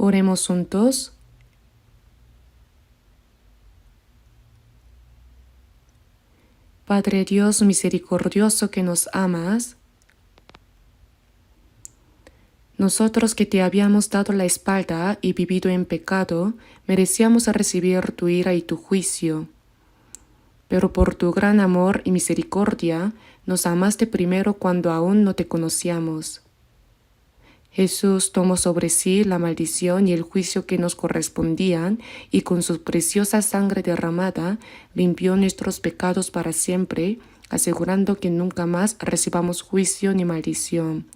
Oremos juntos. Padre Dios misericordioso que nos amas, nosotros que te habíamos dado la espalda y vivido en pecado, merecíamos recibir tu ira y tu juicio. Pero por tu gran amor y misericordia, nos amaste primero cuando aún no te conocíamos. Jesús tomó sobre sí la maldición y el juicio que nos correspondían, y con su preciosa sangre derramada limpió nuestros pecados para siempre, asegurando que nunca más recibamos juicio ni maldición.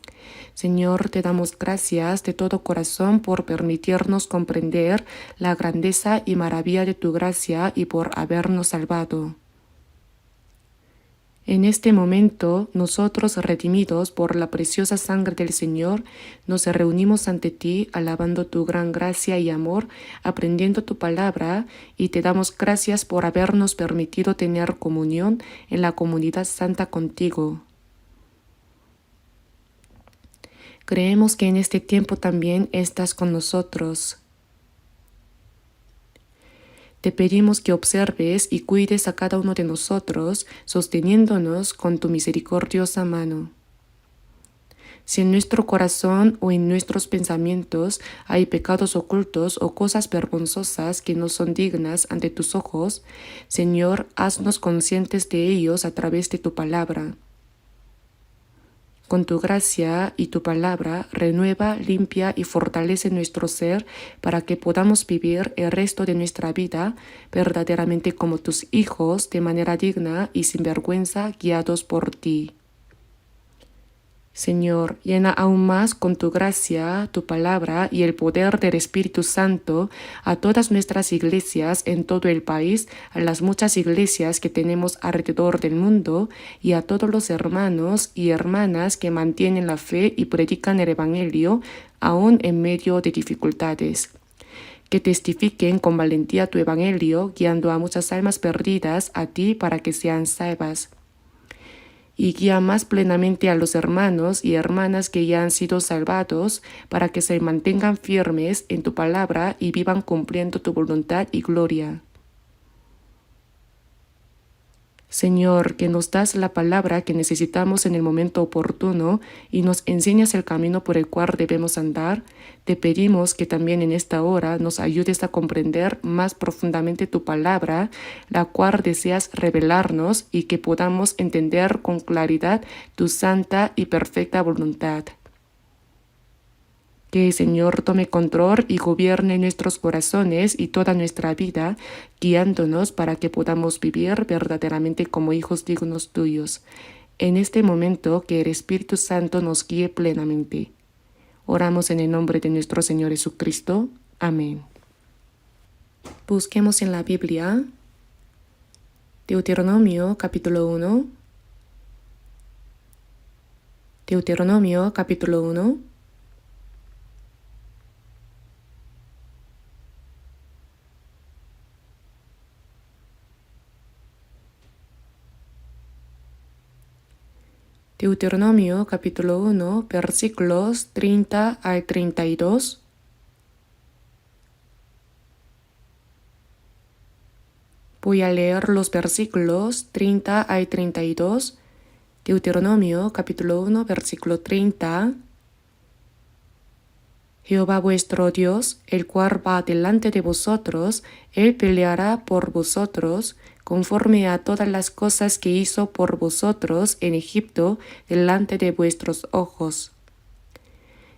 Señor, te damos gracias de todo corazón por permitirnos comprender la grandeza y maravilla de tu gracia y por habernos salvado. En este momento, nosotros, redimidos por la preciosa sangre del Señor, nos reunimos ante ti, alabando tu gran gracia y amor, aprendiendo tu palabra, y te damos gracias por habernos permitido tener comunión en la comunidad santa contigo. Creemos que en este tiempo también estás con nosotros. Te pedimos que observes y cuides a cada uno de nosotros, sosteniéndonos con tu misericordiosa mano. Si en nuestro corazón o en nuestros pensamientos hay pecados ocultos o cosas vergonzosas que no son dignas ante tus ojos, Señor, haznos conscientes de ellos a través de tu palabra. Con tu gracia y tu palabra, renueva, limpia y fortalece nuestro ser para que podamos vivir el resto de nuestra vida verdaderamente como tus hijos, de manera digna y sin vergüenza, guiados por ti. Señor, llena aún más con tu gracia, tu palabra y el poder del Espíritu Santo a todas nuestras iglesias en todo el país, a las muchas iglesias que tenemos alrededor del mundo y a todos los hermanos y hermanas que mantienen la fe y predican el Evangelio aún en medio de dificultades. Que testifiquen con valentía tu Evangelio, guiando a muchas almas perdidas a ti para que sean salvas. Y guía más plenamente a los hermanos y hermanas que ya han sido salvados para que se mantengan firmes en tu palabra y vivan cumpliendo tu voluntad y gloria. Señor, que nos das la palabra que necesitamos en el momento oportuno y nos enseñas el camino por el cual debemos andar, te pedimos que también en esta hora nos ayudes a comprender más profundamente tu palabra, la cual deseas revelarnos, y que podamos entender con claridad tu santa y perfecta voluntad. Que el Señor tome control y gobierne nuestros corazones y toda nuestra vida, guiándonos para que podamos vivir verdaderamente como hijos dignos tuyos. En este momento, que el Espíritu Santo nos guíe plenamente. Oramos en el nombre de nuestro Señor Jesucristo. Amén. Busquemos en la Biblia Deuteronomio capítulo 1. Deuteronomio capítulo 1. Deuteronomio capítulo 1, versículos 30 al 32. Voy a leer los versículos 30 al 32. Deuteronomio capítulo 1, versículo 30. Jehová vuestro Dios, el cual va delante de vosotros, él peleará por vosotros, conforme a todas las cosas que hizo por vosotros en Egipto delante de vuestros ojos.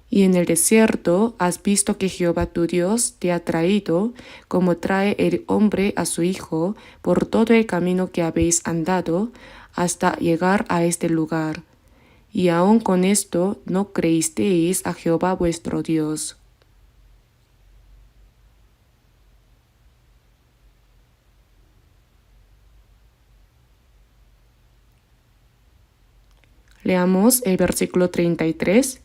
Y en el desierto has visto que Jehová tu Dios te ha traído, como trae el hombre a su hijo, por todo el camino que habéis andado, hasta llegar a este lugar. Y aun con esto no creísteis a Jehová vuestro Dios. Leamos el versículo 33.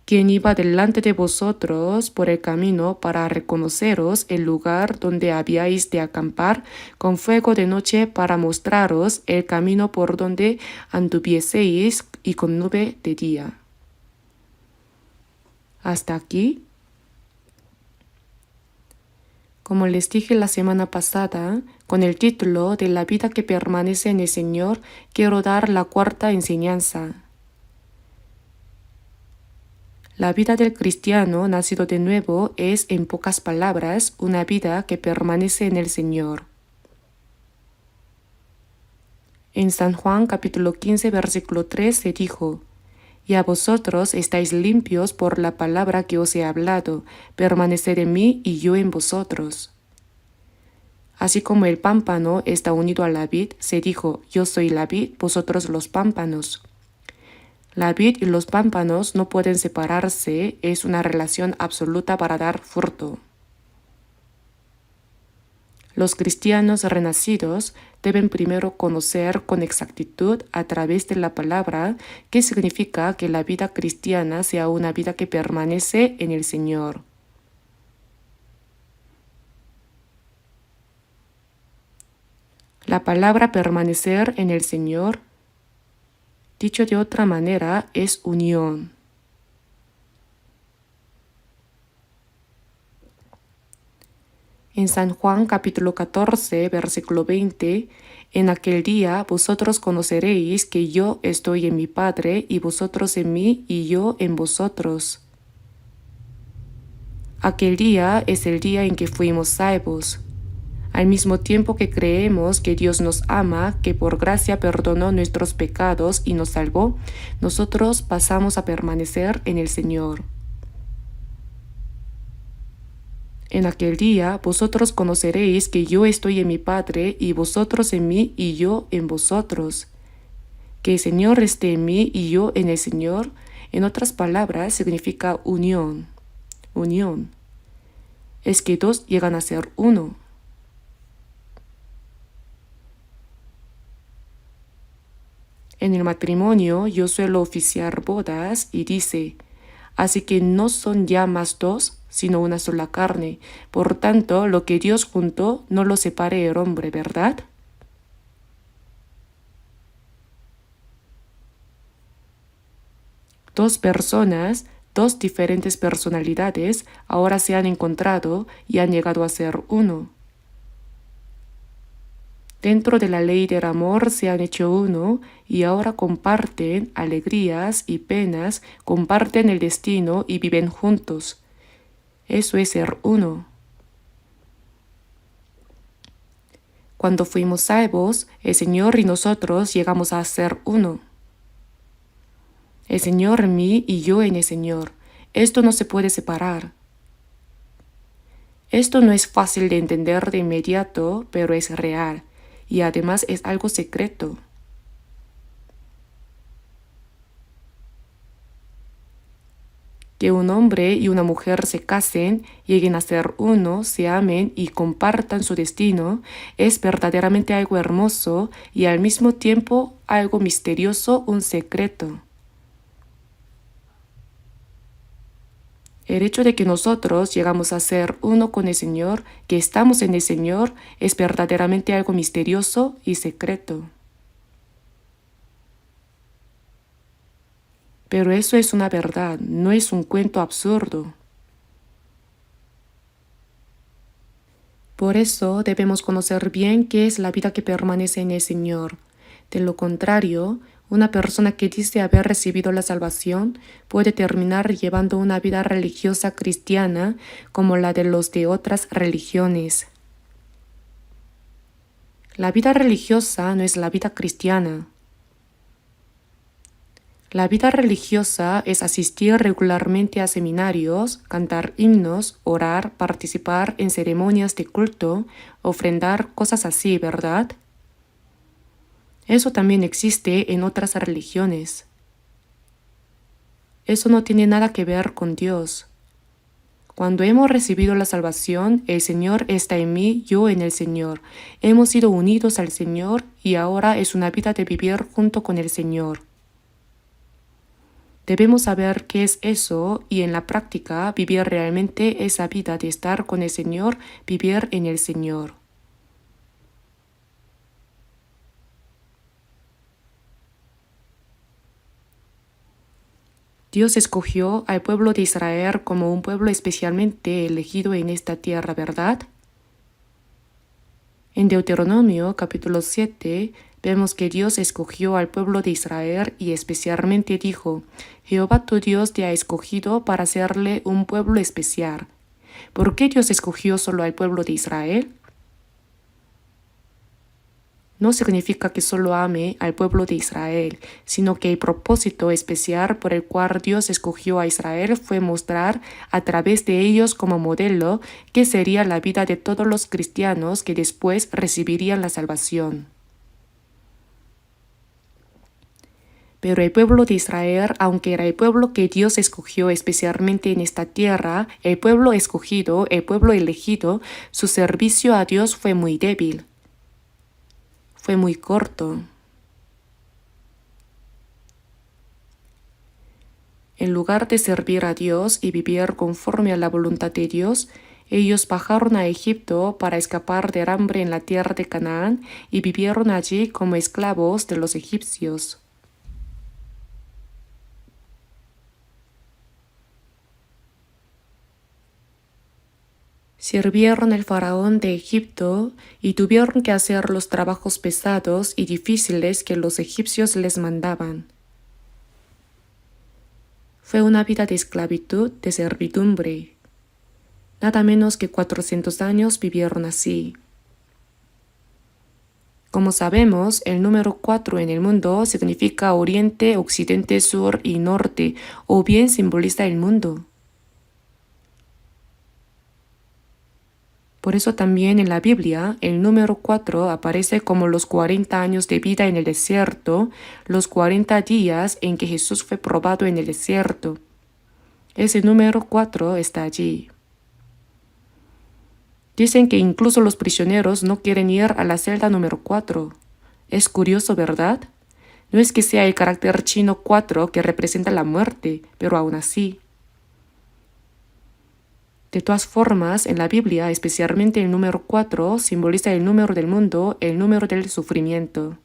Quien iba delante de vosotros por el camino para reconoceros el lugar donde habíais de acampar con fuego de noche para mostraros el camino por donde anduvieseis y con nube de día. Hasta aquí. Como les dije la semana pasada, con el título de La vida que permanece en el Señor, quiero dar la cuarta enseñanza. La vida del cristiano nacido de nuevo es, en pocas palabras, una vida que permanece en el Señor. En San Juan capítulo 15, versículo 3 se dijo: Y a vosotros estáis limpios por la palabra que os he hablado, permaneced en mí y yo en vosotros. Así como el pámpano está unido a la vid, se dijo: Yo soy la vid, vosotros los pámpanos. La vid y los pámpanos no pueden separarse, es una relación absoluta para dar fruto. Los cristianos renacidos deben primero conocer con exactitud a través de la palabra qué significa que la vida cristiana sea una vida que permanece en el Señor. La palabra permanecer en el Señor, dicho de otra manera, es unión. En San Juan capítulo 14, versículo 20, en aquel día vosotros conoceréis que yo estoy en mi Padre y vosotros en mí y yo en vosotros. Aquel día es el día en que fuimos salvos. Al mismo tiempo que creemos que Dios nos ama, que por gracia perdonó nuestros pecados y nos salvó, nosotros pasamos a permanecer en el Señor. En aquel día vosotros conoceréis que yo estoy en mi Padre y vosotros en mí y yo en vosotros. Que el Señor esté en mí y yo en el Señor, en otras palabras, significa unión. Unión. Es que dos llegan a ser uno. En el matrimonio yo suelo oficiar bodas y dice: así que no son ya más dos, sino una sola carne. Por tanto, lo que Dios juntó, no lo separe el hombre, ¿verdad? Dos personas, dos diferentes personalidades, ahora se han encontrado y han llegado a ser uno. Dentro de la ley del amor se han hecho uno y ahora comparten alegrías y penas, comparten el destino y viven juntos. Eso es ser uno. Cuando fuimos salvos, el Señor y nosotros llegamos a ser uno. El Señor en mí y yo en el Señor. Esto no se puede separar. Esto no es fácil de entender de inmediato, pero es real. Y además es algo secreto. Que un hombre y una mujer se casen, lleguen a ser uno, se amen y compartan su destino, es verdaderamente algo hermoso y al mismo tiempo algo misterioso, un secreto. El hecho de que nosotros llegamos a ser uno con el Señor, que estamos en el Señor, es verdaderamente algo misterioso y secreto. Pero eso es una verdad, no es un cuento absurdo. Por eso debemos conocer bien qué es la vida que permanece en el Señor. De lo contrario, una persona que dice haber recibido la salvación puede terminar llevando una vida religiosa cristiana como la de los de otras religiones. La vida religiosa no es la vida cristiana. La vida religiosa es asistir regularmente a seminarios, cantar himnos, orar, participar en ceremonias de culto, ofrendar, cosas así, ¿verdad? Eso también existe en otras religiones. Eso no tiene nada que ver con Dios. Cuando hemos recibido la salvación, el Señor está en mí, yo en el Señor. Hemos sido unidos al Señor y ahora es una vida de vivir junto con el Señor. Debemos saber qué es eso y en la práctica vivir realmente esa vida de estar con el Señor, vivir en el Señor. Dios escogió al pueblo de Israel como un pueblo especialmente elegido en esta tierra, ¿verdad? En Deuteronomio capítulo 7 vemos que Dios escogió al pueblo de Israel y especialmente dijo: Jehová tu Dios te ha escogido para hacerle un pueblo especial. ¿Por qué Dios escogió solo al pueblo de Israel? No significa que solo ame al pueblo de Israel, sino que el propósito especial por el cual Dios escogió a Israel fue mostrar a través de ellos como modelo qué sería la vida de todos los cristianos que después recibirían la salvación. Pero el pueblo de Israel, aunque era el pueblo que Dios escogió especialmente en esta tierra, el pueblo escogido, el pueblo elegido, su servicio a Dios fue muy débil. Fue muy corto. En lugar de servir a Dios y vivir conforme a la voluntad de Dios, ellos bajaron a Egipto para escapar del hambre en la tierra de Canaán y vivieron allí como esclavos de los egipcios. Sirvieron al faraón de Egipto y tuvieron que hacer los trabajos pesados y difíciles que los egipcios les mandaban. Fue una vida de esclavitud, de servidumbre. Nada menos que 400 años vivieron así. Como sabemos, el número 4 en el mundo significa Oriente, Occidente, Sur y Norte, o bien simboliza el mundo. Por eso también en la Biblia el número 4 aparece como los 40 años de vida en el desierto, los 40 días en que Jesús fue probado en el desierto. Ese número 4 está allí. Dicen que incluso los prisioneros no quieren ir a la celda número 4. Es curioso, ¿verdad? No es que sea el carácter chino 4 que representa la muerte, pero aún así. De todas formas, en la Biblia, especialmente el número 4, simboliza el número del mundo, el número del sufrimiento.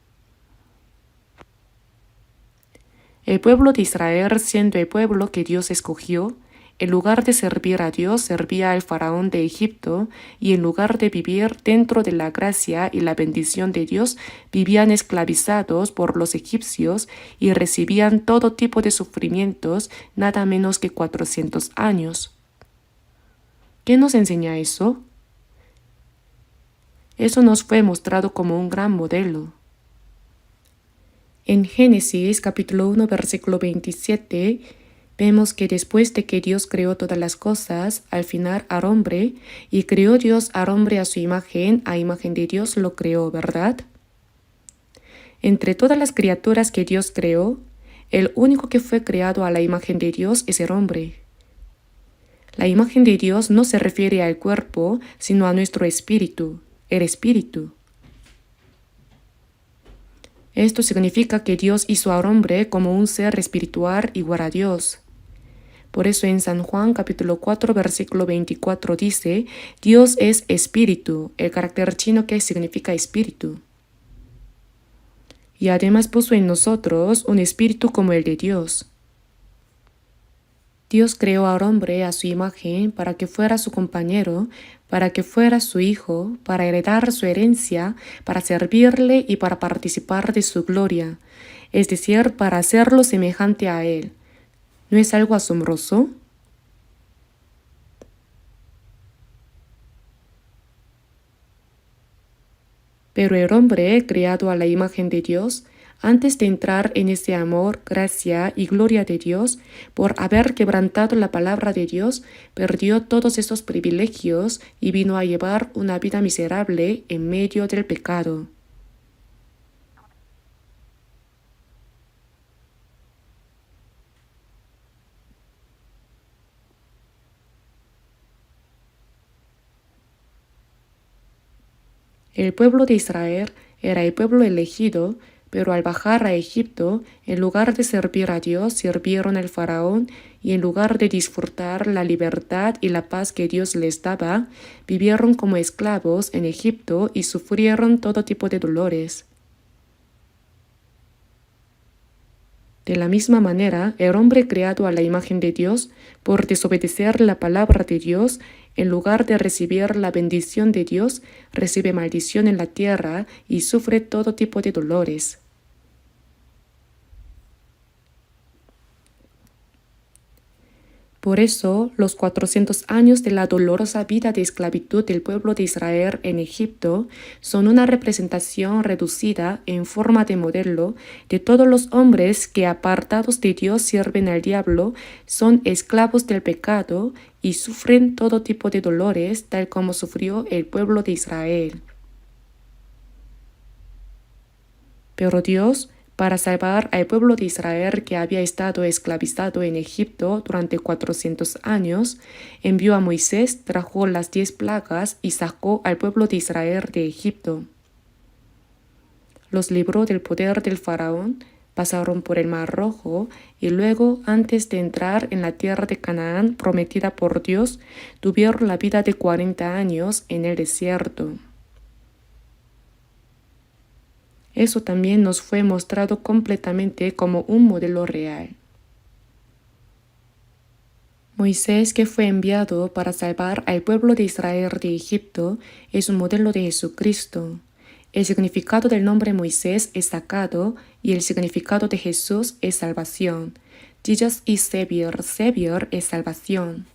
El pueblo de Israel, siendo el pueblo que Dios escogió, en lugar de servir a Dios, servía al faraón de Egipto, y en lugar de vivir dentro de la gracia y la bendición de Dios, vivían esclavizados por los egipcios y recibían todo tipo de sufrimientos, nada menos que 400 años. ¿Qué nos enseña eso? Eso nos fue mostrado como un gran modelo. En Génesis capítulo 1 versículo 27 vemos que después de que Dios creó todas las cosas, al final al hombre, y creó Dios al hombre a su imagen, a imagen de Dios lo creó, ¿verdad? Entre todas las criaturas que Dios creó, el único que fue creado a la imagen de Dios es el hombre. La imagen de Dios no se refiere al cuerpo, sino a nuestro espíritu, el espíritu. Esto significa que Dios hizo al hombre como un ser espiritual igual a Dios. Por eso en San Juan capítulo 4 versículo 24 dice: Dios es espíritu, el carácter chino que significa espíritu. Y además puso en nosotros un espíritu como el de Dios. Dios creó al hombre a su imagen para que fuera su compañero, para que fuera su hijo, para heredar su herencia, para servirle y para participar de su gloria, es decir, para hacerlo semejante a él. ¿No es algo asombroso? Pero el hombre, creado a la imagen de Dios, antes de entrar en ese amor, gracia y gloria de Dios, por haber quebrantado la palabra de Dios, perdió todos esos privilegios y vino a llevar una vida miserable en medio del pecado. El pueblo de Israel era el pueblo elegido, pero al bajar a Egipto, en lugar de servir a Dios, sirvieron al faraón, y en lugar de disfrutar la libertad y la paz que Dios les daba, vivieron como esclavos en Egipto y sufrieron todo tipo de dolores. De la misma manera, el hombre creado a la imagen de Dios, por desobedecer la palabra de Dios, en lugar de recibir la bendición de Dios, recibe maldición en la tierra y sufre todo tipo de dolores. Por eso, los 400 años de la dolorosa vida de esclavitud del pueblo de Israel en Egipto son una representación reducida en forma de modelo de todos los hombres que, apartados de Dios, sirven al diablo, son esclavos del pecado y sufren todo tipo de dolores, tal como sufrió el pueblo de Israel. Pero Dios, para salvar al pueblo de Israel que había estado esclavizado en Egipto durante 400 años, envió a Moisés, trajo las 10 plagas y sacó al pueblo de Israel de Egipto. Los libró del poder del faraón, pasaron por el Mar Rojo y luego, antes de entrar en la tierra de Canaán prometida por Dios, tuvieron la vida de 40 años en el desierto. Eso también nos fue mostrado completamente como un modelo real. Moisés, que fue enviado para salvar al pueblo de Israel de Egipto, es un modelo de Jesucristo. El significado del nombre Moisés es sacado y el significado de Jesús es salvación. Jesus is Savior, Savior es salvación.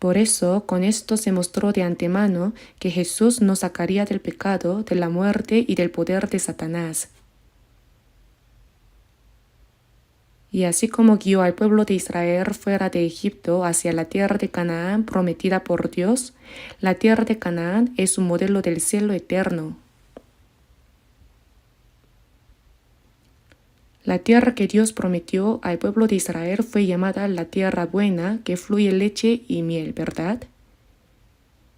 Por eso, con esto se mostró de antemano que Jesús nos sacaría del pecado, de la muerte y del poder de Satanás. Y así como guió al pueblo de Israel fuera de Egipto hacia la tierra de Canaán prometida por Dios, la tierra de Canaán es un modelo del cielo eterno. La tierra que Dios prometió al pueblo de Israel fue llamada la tierra buena, que fluye leche y miel, ¿verdad?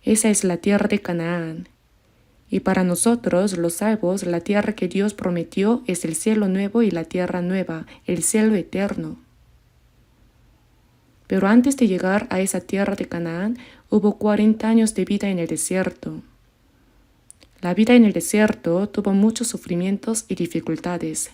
Esa es la tierra de Canaán. Y para nosotros, los salvos, la tierra que Dios prometió es el cielo nuevo y la tierra nueva, el cielo eterno. Pero antes de llegar a esa tierra de Canaán, hubo 40 años de vida en el desierto. La vida en el desierto tuvo muchos sufrimientos y dificultades.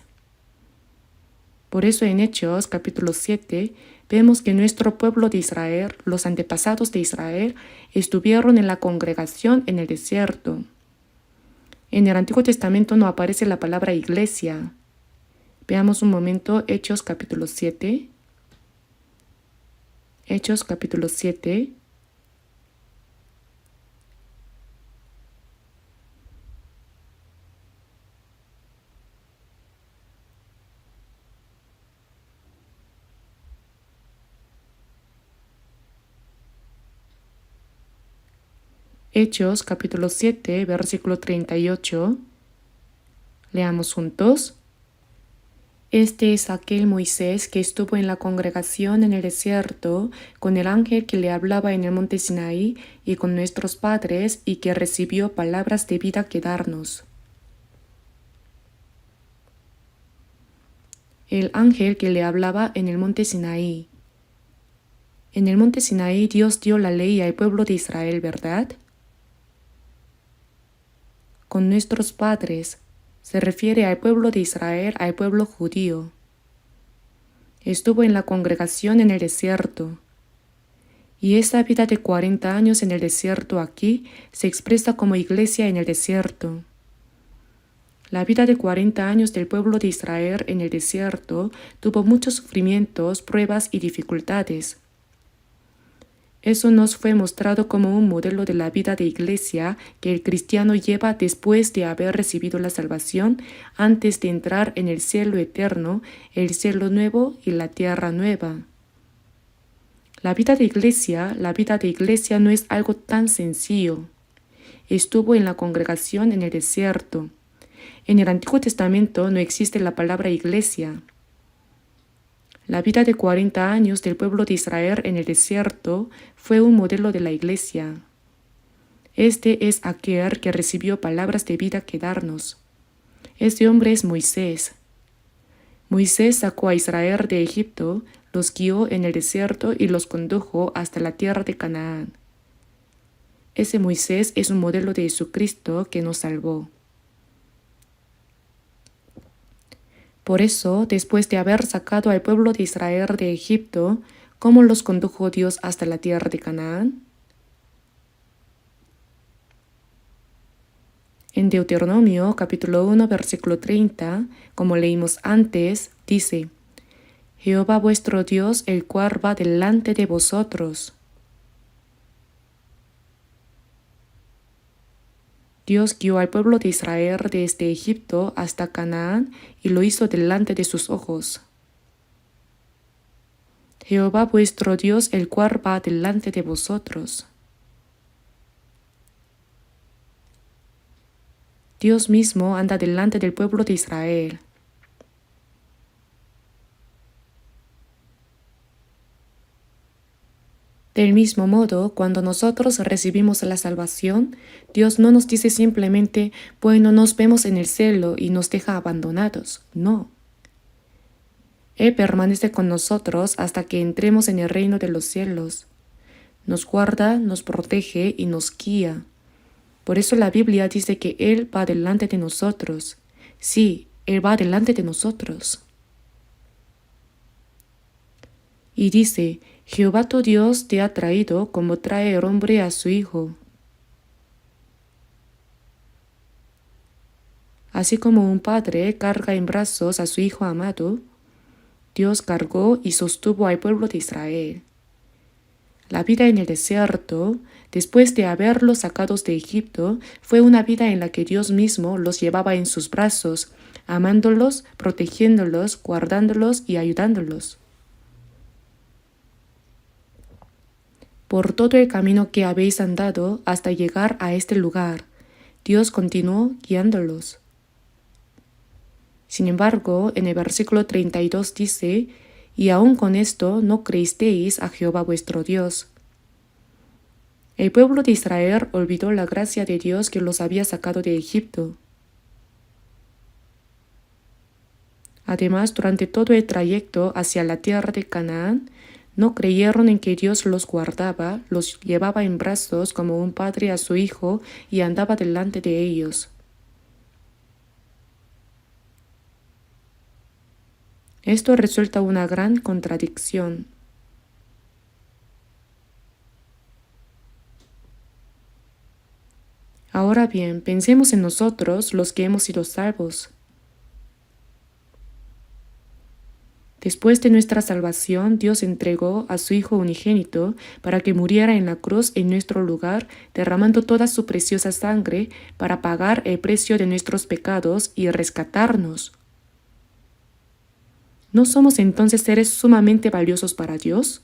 Por eso en Hechos capítulo 7 vemos que nuestro pueblo de Israel, los antepasados de Israel, estuvieron en la congregación en el desierto. En el Antiguo Testamento no aparece la palabra iglesia. Veamos un momento Hechos capítulo 7. Hechos capítulo 7. Hechos capítulo 7, versículo 38. Leamos juntos. Este es aquel Moisés que estuvo en la congregación en el desierto con el ángel que le hablaba en el monte Sinaí y con nuestros padres y que recibió palabras de vida que darnos. El ángel que le hablaba en el monte Sinaí. En el monte Sinaí Dios dio la ley al pueblo de Israel, ¿verdad? Con nuestros padres se refiere al pueblo de Israel, al pueblo judío. Estuvo en la congregación en el desierto. Y esa vida de 40 años en el desierto aquí se expresa como iglesia en el desierto. La vida de 40 años del pueblo de Israel en el desierto tuvo muchos sufrimientos, pruebas y dificultades. Eso nos fue mostrado como un modelo de la vida de iglesia que el cristiano lleva después de haber recibido la salvación, antes de entrar en el cielo eterno, el cielo nuevo y la tierra nueva. La vida de iglesia no es algo tan sencillo. Estuvo en la congregación en el desierto. En el Antiguo Testamento no existe la palabra iglesia. La vida de 40 años del pueblo de Israel en el desierto fue un modelo de la iglesia. Este es aquel que recibió palabras de vida que darnos. Este hombre es Moisés. Moisés sacó a Israel de Egipto, los guió en el desierto y los condujo hasta la tierra de Canaán. Ese Moisés es un modelo de Jesucristo que nos salvó. Por eso, después de haber sacado al pueblo de Israel de Egipto, ¿Cómo los condujo Dios hasta la tierra de Canaán? En Deuteronomio capítulo 1 versículo 30, como leímos antes, dice: Jehová vuestro Dios, el cual va delante de vosotros. Dios guió al pueblo de Israel desde Egipto hasta Canaán y lo hizo delante de sus ojos. Jehová vuestro Dios, el cual va delante de vosotros. Dios mismo anda delante del pueblo de Israel. Del mismo modo, cuando nosotros recibimos la salvación, Dios no nos dice simplemente, bueno, nos vemos en el cielo y nos deja abandonados. No. Él permanece con nosotros hasta que entremos en el reino de los cielos. Nos guarda, nos protege y nos guía. Por eso la Biblia dice que Él va delante de nosotros. Sí, Él va delante de nosotros. Y dice: Jehová tu Dios te ha traído como trae el hombre a su hijo. Así como un padre carga en brazos a su hijo amado, Dios cargó y sostuvo al pueblo de Israel. La vida en el desierto, después de haberlos sacados de Egipto, fue una vida en la que Dios mismo los llevaba en sus brazos, amándolos, protegiéndolos, guardándolos y ayudándolos. Por todo el camino que habéis andado hasta llegar a este lugar, Dios continuó guiándolos. Sin embargo, en el versículo 32 dice: y aun con esto no creísteis a Jehová vuestro Dios. El pueblo de Israel olvidó la gracia de Dios que los había sacado de Egipto. Además, durante todo el trayecto hacia la tierra de Canaán, no creyeron en que Dios los guardaba, los llevaba en brazos como un padre a su hijo y andaba delante de ellos. Esto resulta una gran contradicción. Ahora bien, pensemos en nosotros, los que hemos sido salvos. Después de nuestra salvación, Dios entregó a su Hijo unigénito para que muriera en la cruz en nuestro lugar, derramando toda su preciosa sangre para pagar el precio de nuestros pecados y rescatarnos. ¿No somos entonces seres sumamente valiosos para Dios?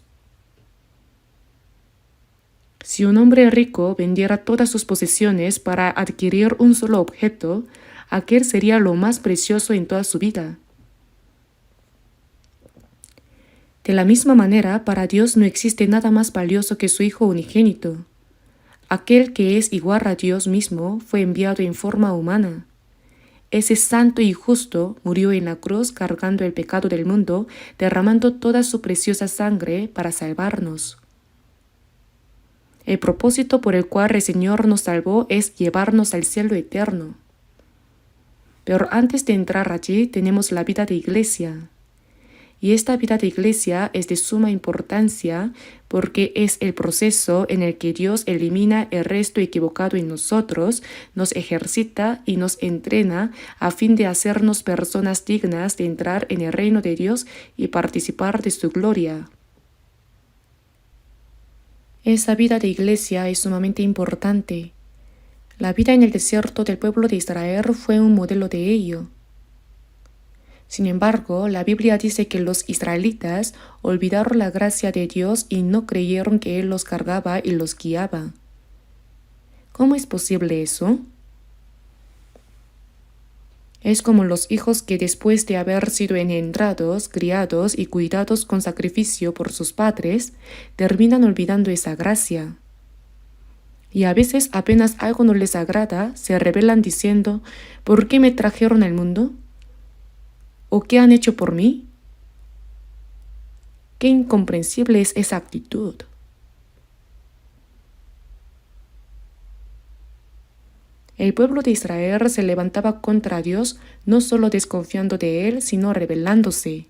Si un hombre rico vendiera todas sus posesiones para adquirir un solo objeto, aquel sería lo más precioso en toda su vida. De la misma manera, para Dios no existe nada más valioso que su Hijo unigénito. Aquel que es igual a Dios mismo fue enviado en forma humana. Ese santo y justo murió en la cruz cargando el pecado del mundo, derramando toda su preciosa sangre para salvarnos. El propósito por el cual el Señor nos salvó es llevarnos al cielo eterno. Pero antes de entrar allí tenemos la vida de iglesia. Y esta vida de iglesia es de suma importancia porque es el proceso en el que Dios elimina el resto equivocado en nosotros, nos ejercita y nos entrena a fin de hacernos personas dignas de entrar en el reino de Dios y participar de su gloria. Esa vida de iglesia es sumamente importante. La vida en el desierto del pueblo de Israel fue un modelo de ello. Sin embargo, la Biblia dice que los israelitas olvidaron la gracia de Dios y no creyeron que Él los cargaba y los guiaba. ¿Cómo es posible eso? Es como los hijos que después de haber sido engendrados, criados y cuidados con sacrificio por sus padres, terminan olvidando esa gracia. Y a veces apenas algo no les agrada, se rebelan diciendo: ¿por qué me trajeron al mundo? ¿O qué han hecho por mí? Qué incomprensible es esa actitud. El pueblo de Israel se levantaba contra Dios, no solo desconfiando de Él, sino rebelándose.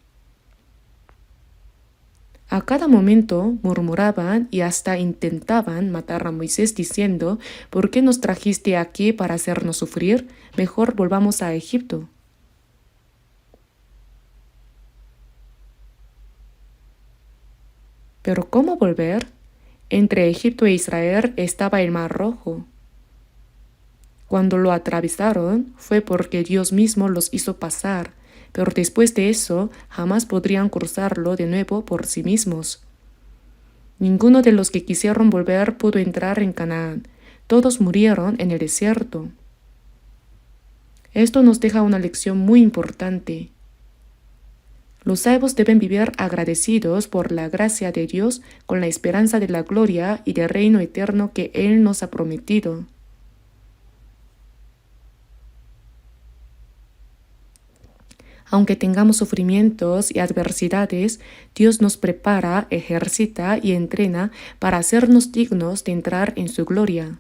A cada momento murmuraban y hasta intentaban matar a Moisés diciendo: ¿por qué nos trajiste aquí para hacernos sufrir? Mejor volvamos a Egipto. Pero ¿cómo volver? Entre Egipto e Israel estaba el Mar Rojo. Cuando lo atravesaron fue porque Dios mismo los hizo pasar, pero después de eso jamás podrían cruzarlo de nuevo por sí mismos. Ninguno de los que quisieron volver pudo entrar en Canaán. Todos murieron en el desierto. Esto nos deja una lección muy importante. Los salvos deben vivir agradecidos por la gracia de Dios con la esperanza de la gloria y del reino eterno que Él nos ha prometido. Aunque tengamos sufrimientos y adversidades, Dios nos prepara, ejercita y entrena para hacernos dignos de entrar en su gloria.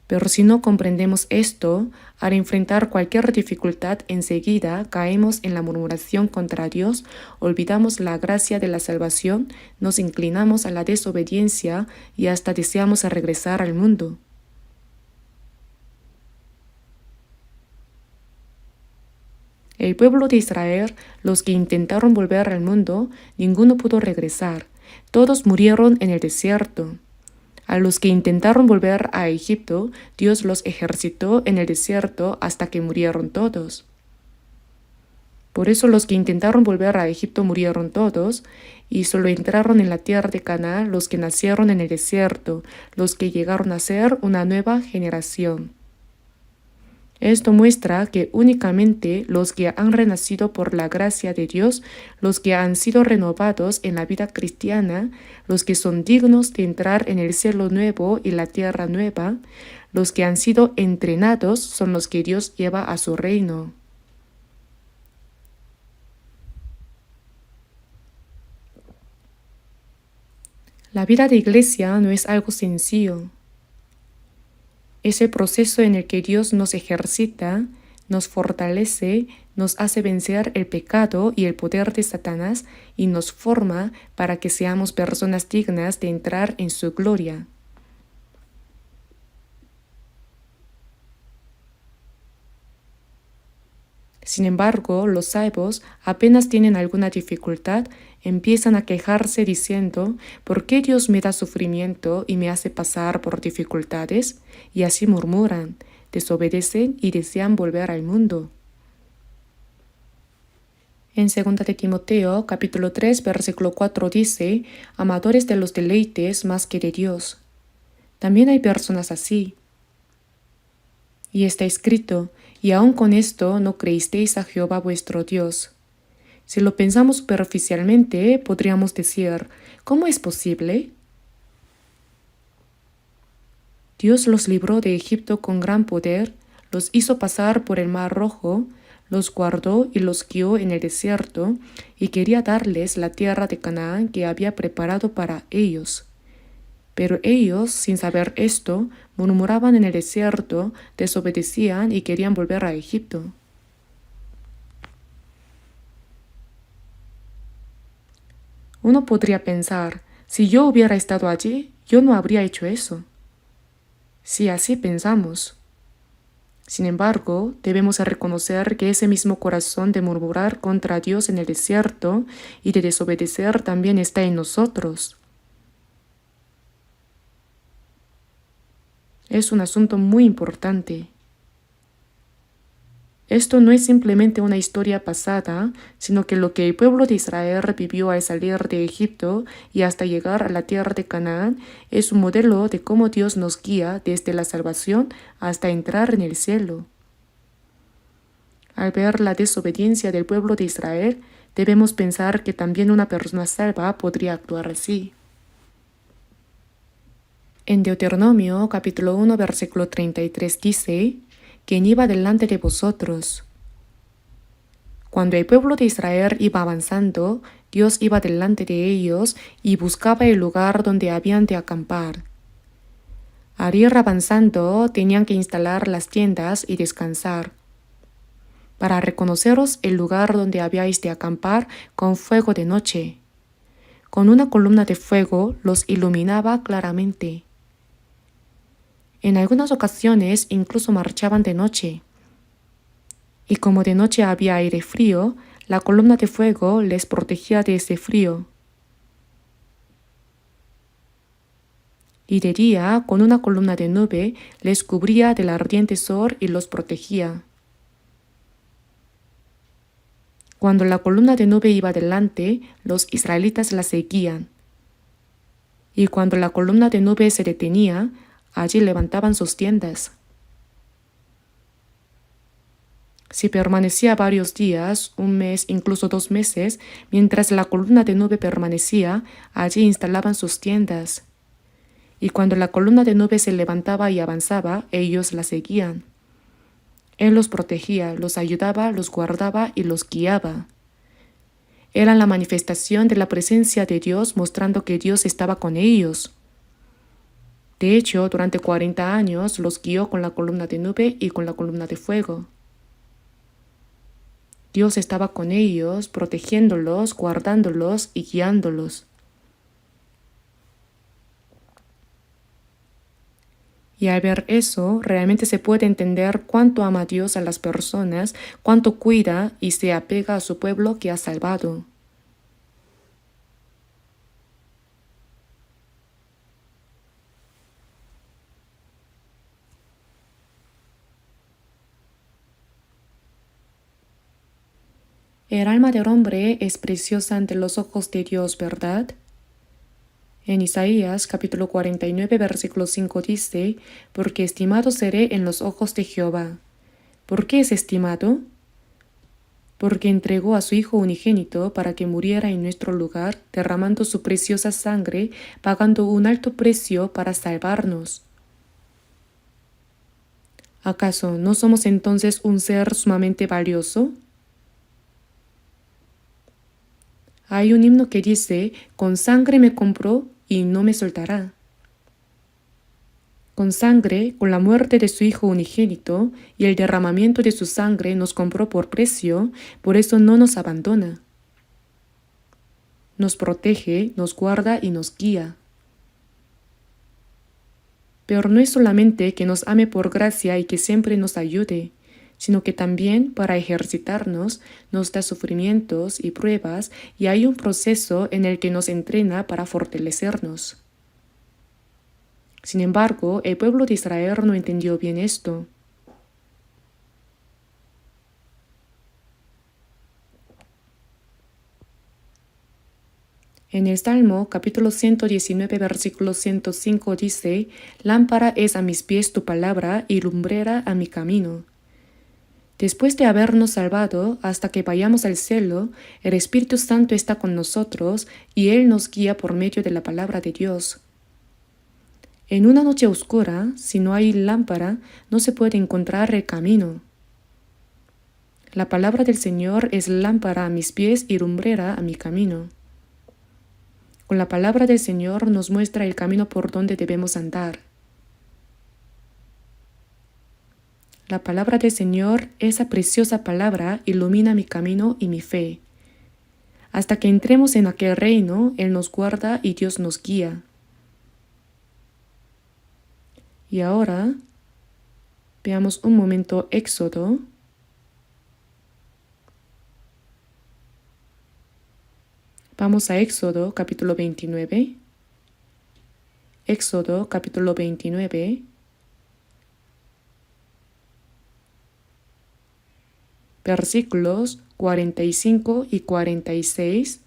Pero si no comprendemos esto, al enfrentar cualquier dificultad enseguida caemos en la murmuración contra Dios, olvidamos la gracia de la salvación, nos inclinamos a la desobediencia y hasta deseamos regresar al mundo. El pueblo de Israel, los que intentaron volver al mundo, ninguno pudo regresar. Todos murieron en el desierto. A los que intentaron volver a Egipto, Dios los ejercitó en el desierto hasta que murieron todos. Por eso los que intentaron volver a Egipto murieron todos, y solo entraron en la tierra de Canaán los que nacieron en el desierto, los que llegaron a ser una nueva generación. Esto muestra que únicamente los que han renacido por la gracia de Dios, los que han sido renovados en la vida cristiana, los que son dignos de entrar en el cielo nuevo y la tierra nueva, los que han sido entrenados son los que Dios lleva a su reino. La vida de iglesia no es algo sencillo. Es el proceso en el que Dios nos ejercita, nos fortalece, nos hace vencer el pecado y el poder de Satanás y nos forma para que seamos personas dignas de entrar en su gloria. Sin embargo, los salvos apenas tienen alguna dificultad, empiezan a quejarse diciendo: ¿por qué Dios me da sufrimiento y me hace pasar por dificultades? Y así murmuran, desobedecen y desean volver al mundo. En 2 de Timoteo, capítulo 3, versículo 4 dice: amadores de los deleites más que de Dios. También hay personas así. Y está escrito: y aun con esto no creísteis a Jehová vuestro Dios. Si lo pensamos superficialmente, podríamos decir: ¿cómo es posible? Dios los libró de Egipto con gran poder, los hizo pasar por el Mar Rojo, los guardó y los guió en el desierto, y quería darles la tierra de Canaán que había preparado para ellos. Pero ellos, sin saber esto, murmuraban en el desierto, desobedecían y querían volver a Egipto. Uno podría pensar: si yo hubiera estado allí, yo no habría hecho eso. Si así pensamos. Sin embargo, debemos reconocer que ese mismo corazón de murmurar contra Dios en el desierto y de desobedecer también está en nosotros. Es un asunto muy importante. Esto no es simplemente una historia pasada, sino que lo que el pueblo de Israel vivió al salir de Egipto y hasta llegar a la tierra de Canaán es un modelo de cómo Dios nos guía desde la salvación hasta entrar en el cielo. Al ver la desobediencia del pueblo de Israel, debemos pensar que también una persona salva podría actuar así. En Deuteronomio capítulo 1 versículo 33 dice: ¿quién iba delante de vosotros? Cuando el pueblo de Israel iba avanzando, Dios iba delante de ellos y buscaba el lugar donde habían de acampar. Al ir avanzando, tenían que instalar las tiendas y descansar. Para reconoceros el lugar donde habíais de acampar con fuego de noche. con una columna de fuego los iluminaba claramente. En algunas ocasiones incluso marchaban de noche. Y como de noche había aire frío, la columna de fuego les protegía de ese frío. Y de día, con una columna de nube, les cubría del ardiente sol y los protegía. Cuando la columna de nube iba delante, los israelitas la seguían. Y cuando la columna de nube se detenía, allí levantaban sus tiendas. Si permanecía varios días, un mes, incluso 2 meses, mientras la columna de nube permanecía, allí instalaban sus tiendas. Y cuando la columna de nube se levantaba y avanzaba, ellos la seguían. Él los protegía, los ayudaba, los guardaba y los guiaba. Era la manifestación de la presencia de Dios, mostrando que Dios estaba con ellos. De hecho, durante 40 años los guió con la columna de nube y con la columna de fuego. Dios estaba con ellos, protegiéndolos, guardándolos y guiándolos. Y al ver eso, realmente se puede entender cuánto ama Dios a las personas, cuánto cuida y se apega a su pueblo que ha salvado. El alma del hombre es preciosa ante los ojos de Dios, ¿verdad? En Isaías capítulo 49 versículo 5 dice, porque estimado seré en los ojos de Jehová. ¿Por qué es estimado? Porque entregó a su Hijo unigénito para que muriera en nuestro lugar, derramando su preciosa sangre, pagando un alto precio para salvarnos. ¿Acaso no somos entonces un ser sumamente valioso? Hay un himno que dice, con sangre me compró y no me soltará. Con sangre, con la muerte de su Hijo unigénito y el derramamiento de su sangre nos compró por precio, por eso no nos abandona. Nos protege, nos guarda y nos guía. Pero no es solamente que nos ame por gracia y que siempre nos ayude, sino que también para ejercitarnos nos da sufrimientos y pruebas y hay un proceso en el que nos entrena para fortalecernos. Sin embargo, el pueblo de Israel no entendió bien esto. En el Salmo capítulo 119 versículo 105 dice, lámpara es a mis pies tu palabra y lumbrera a mi camino. Después de habernos salvado hasta que vayamos al cielo, el Espíritu Santo está con nosotros y Él nos guía por medio de la palabra de Dios. En una noche oscura, si no hay lámpara, no se puede encontrar el camino. La palabra del Señor es lámpara a mis pies y lumbrera a mi camino. Con la palabra del Señor nos muestra el camino por donde debemos andar. La palabra del Señor, esa preciosa palabra, ilumina mi camino y mi fe. Hasta que entremos en aquel reino, Él nos guarda y Dios nos guía. Y ahora, veamos un momento Éxodo. Vamos a Éxodo capítulo 29. Éxodo capítulo 29. Versículos 45 y 46.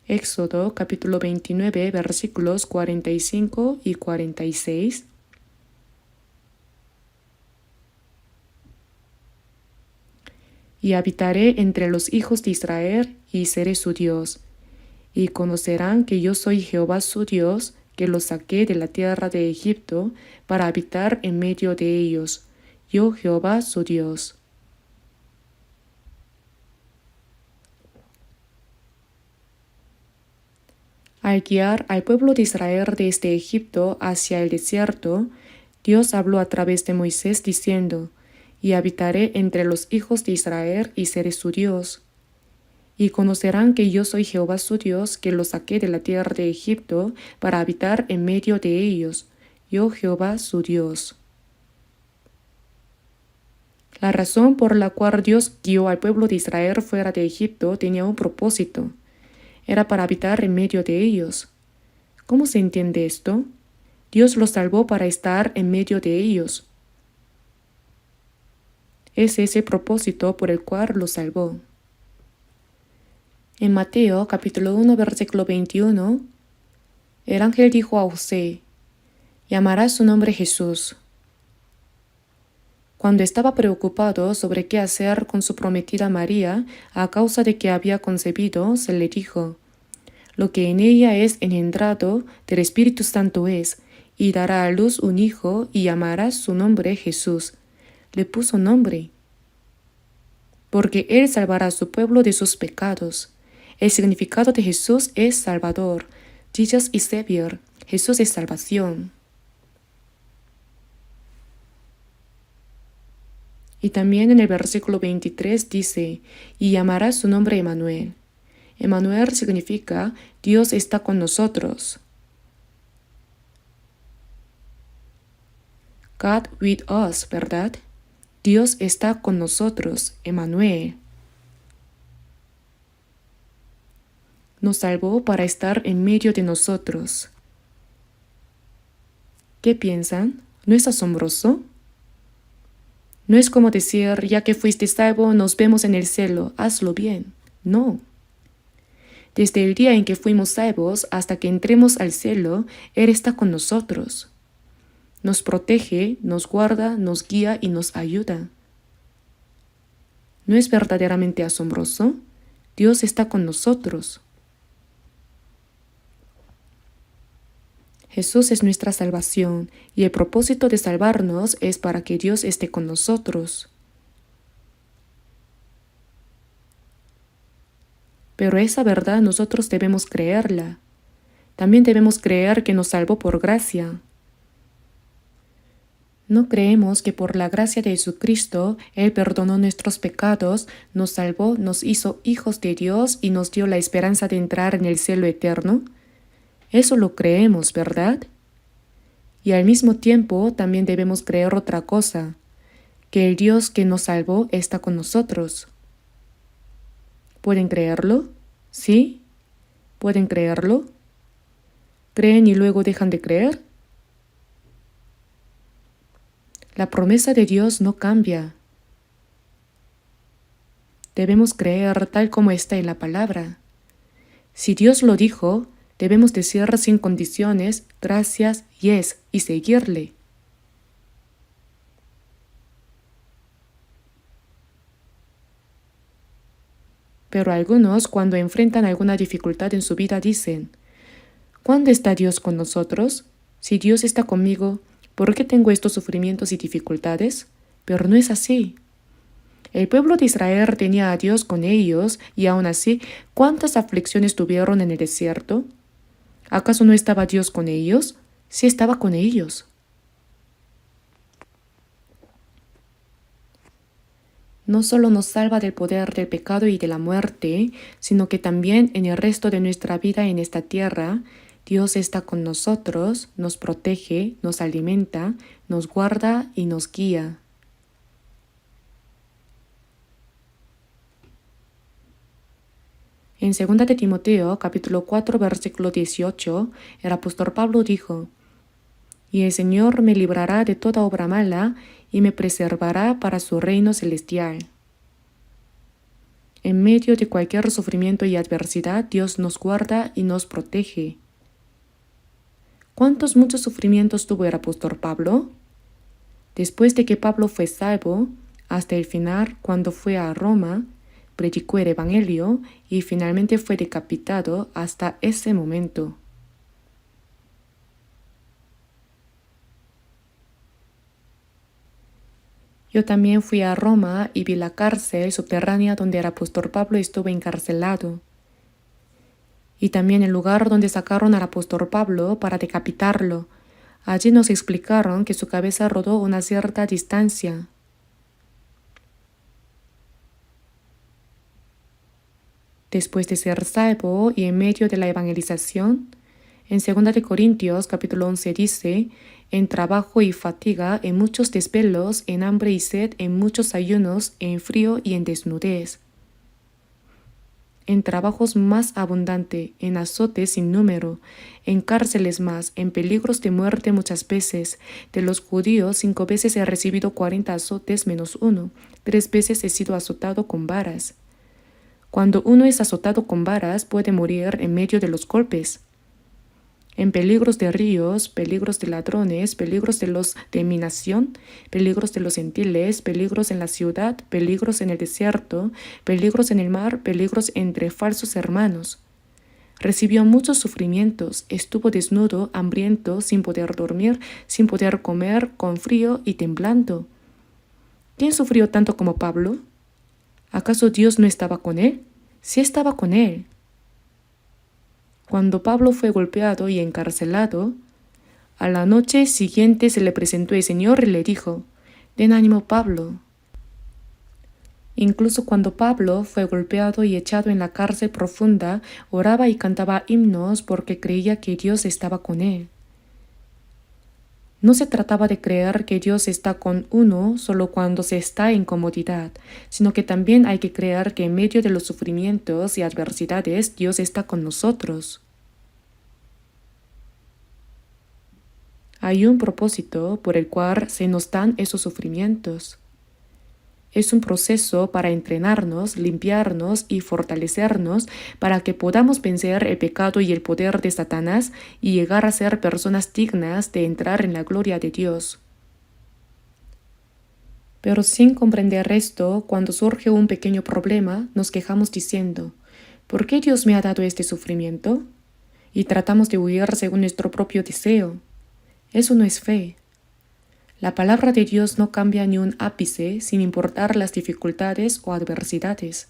Éxodo capítulo 29 versículos 45 y 46. Y habitaré entre los hijos de Israel y seré su Dios. Y conocerán que yo soy Jehová su Dios, que los saqué de la tierra de Egipto para habitar en medio de ellos. Yo Jehová su Dios. Al guiar al pueblo de Israel desde Egipto hacia el desierto, Dios habló a través de Moisés diciendo, y habitaré entre los hijos de Israel y seré su Dios. Y conocerán que yo soy Jehová su Dios, que los saqué de la tierra de Egipto para habitar en medio de ellos, yo Jehová su Dios. La razón por la cual Dios guió al pueblo de Israel fuera de Egipto tenía un propósito. Era para habitar en medio de ellos. ¿Cómo se entiende esto? Dios los salvó para estar en medio de ellos. Es ese propósito por el cual los salvó. En Mateo capítulo 1 versículo 21, el ángel dijo a José, llamarás su nombre Jesús. Cuando estaba preocupado sobre qué hacer con su prometida María, a causa de que había concebido, se le dijo, lo que en ella es engendrado del Espíritu Santo es, y dará a luz un hijo y llamará su nombre Jesús. Le puso nombre, porque él salvará a su pueblo de sus pecados. El significado de Jesús es Salvador, Jesus is Savior, Jesús es salvación. Y también en el versículo 23 dice, y llamará su nombre Emmanuel. Emmanuel significa Dios está con nosotros. God with us, ¿verdad? Dios está con nosotros, Emmanuel. Nos salvó para estar en medio de nosotros. ¿Qué piensan? ¿No es asombroso? No es como decir, ya que fuiste salvo, nos vemos en el cielo, hazlo bien. No. Desde el día en que fuimos salvos hasta que entremos al cielo, Él está con nosotros. Nos protege, nos guarda, nos guía y nos ayuda. ¿No es verdaderamente asombroso? Dios está con nosotros. Jesús es nuestra salvación y el propósito de salvarnos es para que Dios esté con nosotros. Pero esa verdad nosotros debemos creerla. También debemos creer que nos salvó por gracia. No creemos que por la gracia de Jesucristo Él perdonó nuestros pecados, nos salvó, nos hizo hijos de Dios y nos dio la esperanza de entrar en el cielo eterno. Eso lo creemos, ¿verdad? Y al mismo tiempo también debemos creer otra cosa, que el Dios que nos salvó está con nosotros. ¿Pueden creerlo? ¿Sí? ¿Pueden creerlo? ¿Creen y luego dejan de creer? La promesa de Dios no cambia. Debemos creer tal como está en la palabra. Si Dios lo dijo, debemos decir sin condiciones, gracias, yes, y seguirle. Pero algunos, cuando enfrentan alguna dificultad en su vida, dicen, ¿cuándo está Dios con nosotros? Si Dios está conmigo, ¿por qué tengo estos sufrimientos y dificultades? Pero no es así. El pueblo de Israel tenía a Dios con ellos y aún así, ¿cuántas aflicciones tuvieron en el desierto? ¿Acaso no estaba Dios con ellos? Sí estaba con ellos. No solo nos salva del poder del pecado y de la muerte, sino que también en el resto de nuestra vida en esta tierra, Dios está con nosotros, nos protege, nos alimenta, nos guarda y nos guía. En 2 de Timoteo, capítulo 4, versículo 18, el apóstol Pablo dijo, «Y el Señor me librará de toda obra mala y me preservará para su reino celestial». En medio de cualquier sufrimiento y adversidad, Dios nos guarda y nos protege. ¿Cuántos muchos sufrimientos tuvo el apóstol Pablo? Después de que Pablo fue salvo, hasta el final, cuando fue a Roma, predicó el Evangelio y finalmente fue decapitado hasta ese momento. Yo también fui a Roma y vi la cárcel subterránea donde el apóstol Pablo estuvo encarcelado. Y también el lugar donde sacaron al apóstol Pablo para decapitarlo. Allí nos explicaron que su cabeza rodó una cierta distancia. después de ser salvo y en medio de la evangelización. En 2 de Corintios capítulo 11 dice, en trabajo y fatiga, en muchos desvelos, en hambre y sed, en muchos ayunos, en frío y en desnudez. En trabajos más abundante, en azotes sin número, en cárceles más, en peligros de muerte muchas veces. De los judíos 5 veces he recibido 40 azotes menos 1, 3 veces he sido azotado con varas. Cuando uno es azotado con varas puede morir en medio de los golpes. En peligros de ríos, peligros de ladrones, peligros de los de mi nación, peligros de los gentiles, peligros en la ciudad, peligros en el desierto, peligros en el mar, peligros entre falsos hermanos. Recibió muchos sufrimientos, estuvo desnudo, hambriento, sin poder dormir, sin poder comer, con frío y temblando. ¿Quién sufrió tanto como Pablo? ¿Acaso Dios no estaba con él? Sí estaba con él. Cuando Pablo fue golpeado y encarcelado, a la noche siguiente se le presentó el Señor y le dijo, «Ten ánimo, Pablo». Incluso cuando Pablo fue golpeado y echado en la cárcel profunda, oraba y cantaba himnos porque creía que Dios estaba con él. No se trataba de creer que Dios está con uno solo cuando se está en comodidad, sino que también hay que creer que en medio de los sufrimientos y adversidades Dios está con nosotros. Hay un propósito por el cual se nos dan esos sufrimientos. Es un proceso para entrenarnos, limpiarnos y fortalecernos para que podamos vencer el pecado y el poder de Satanás y llegar a ser personas dignas de entrar en la gloria de Dios. Pero sin comprender esto, cuando surge un pequeño problema, nos quejamos diciendo, ¿por qué Dios me ha dado este sufrimiento? Y tratamos de huir según nuestro propio deseo. Eso no es fe. La palabra de Dios no cambia ni un ápice sin importar las dificultades o adversidades.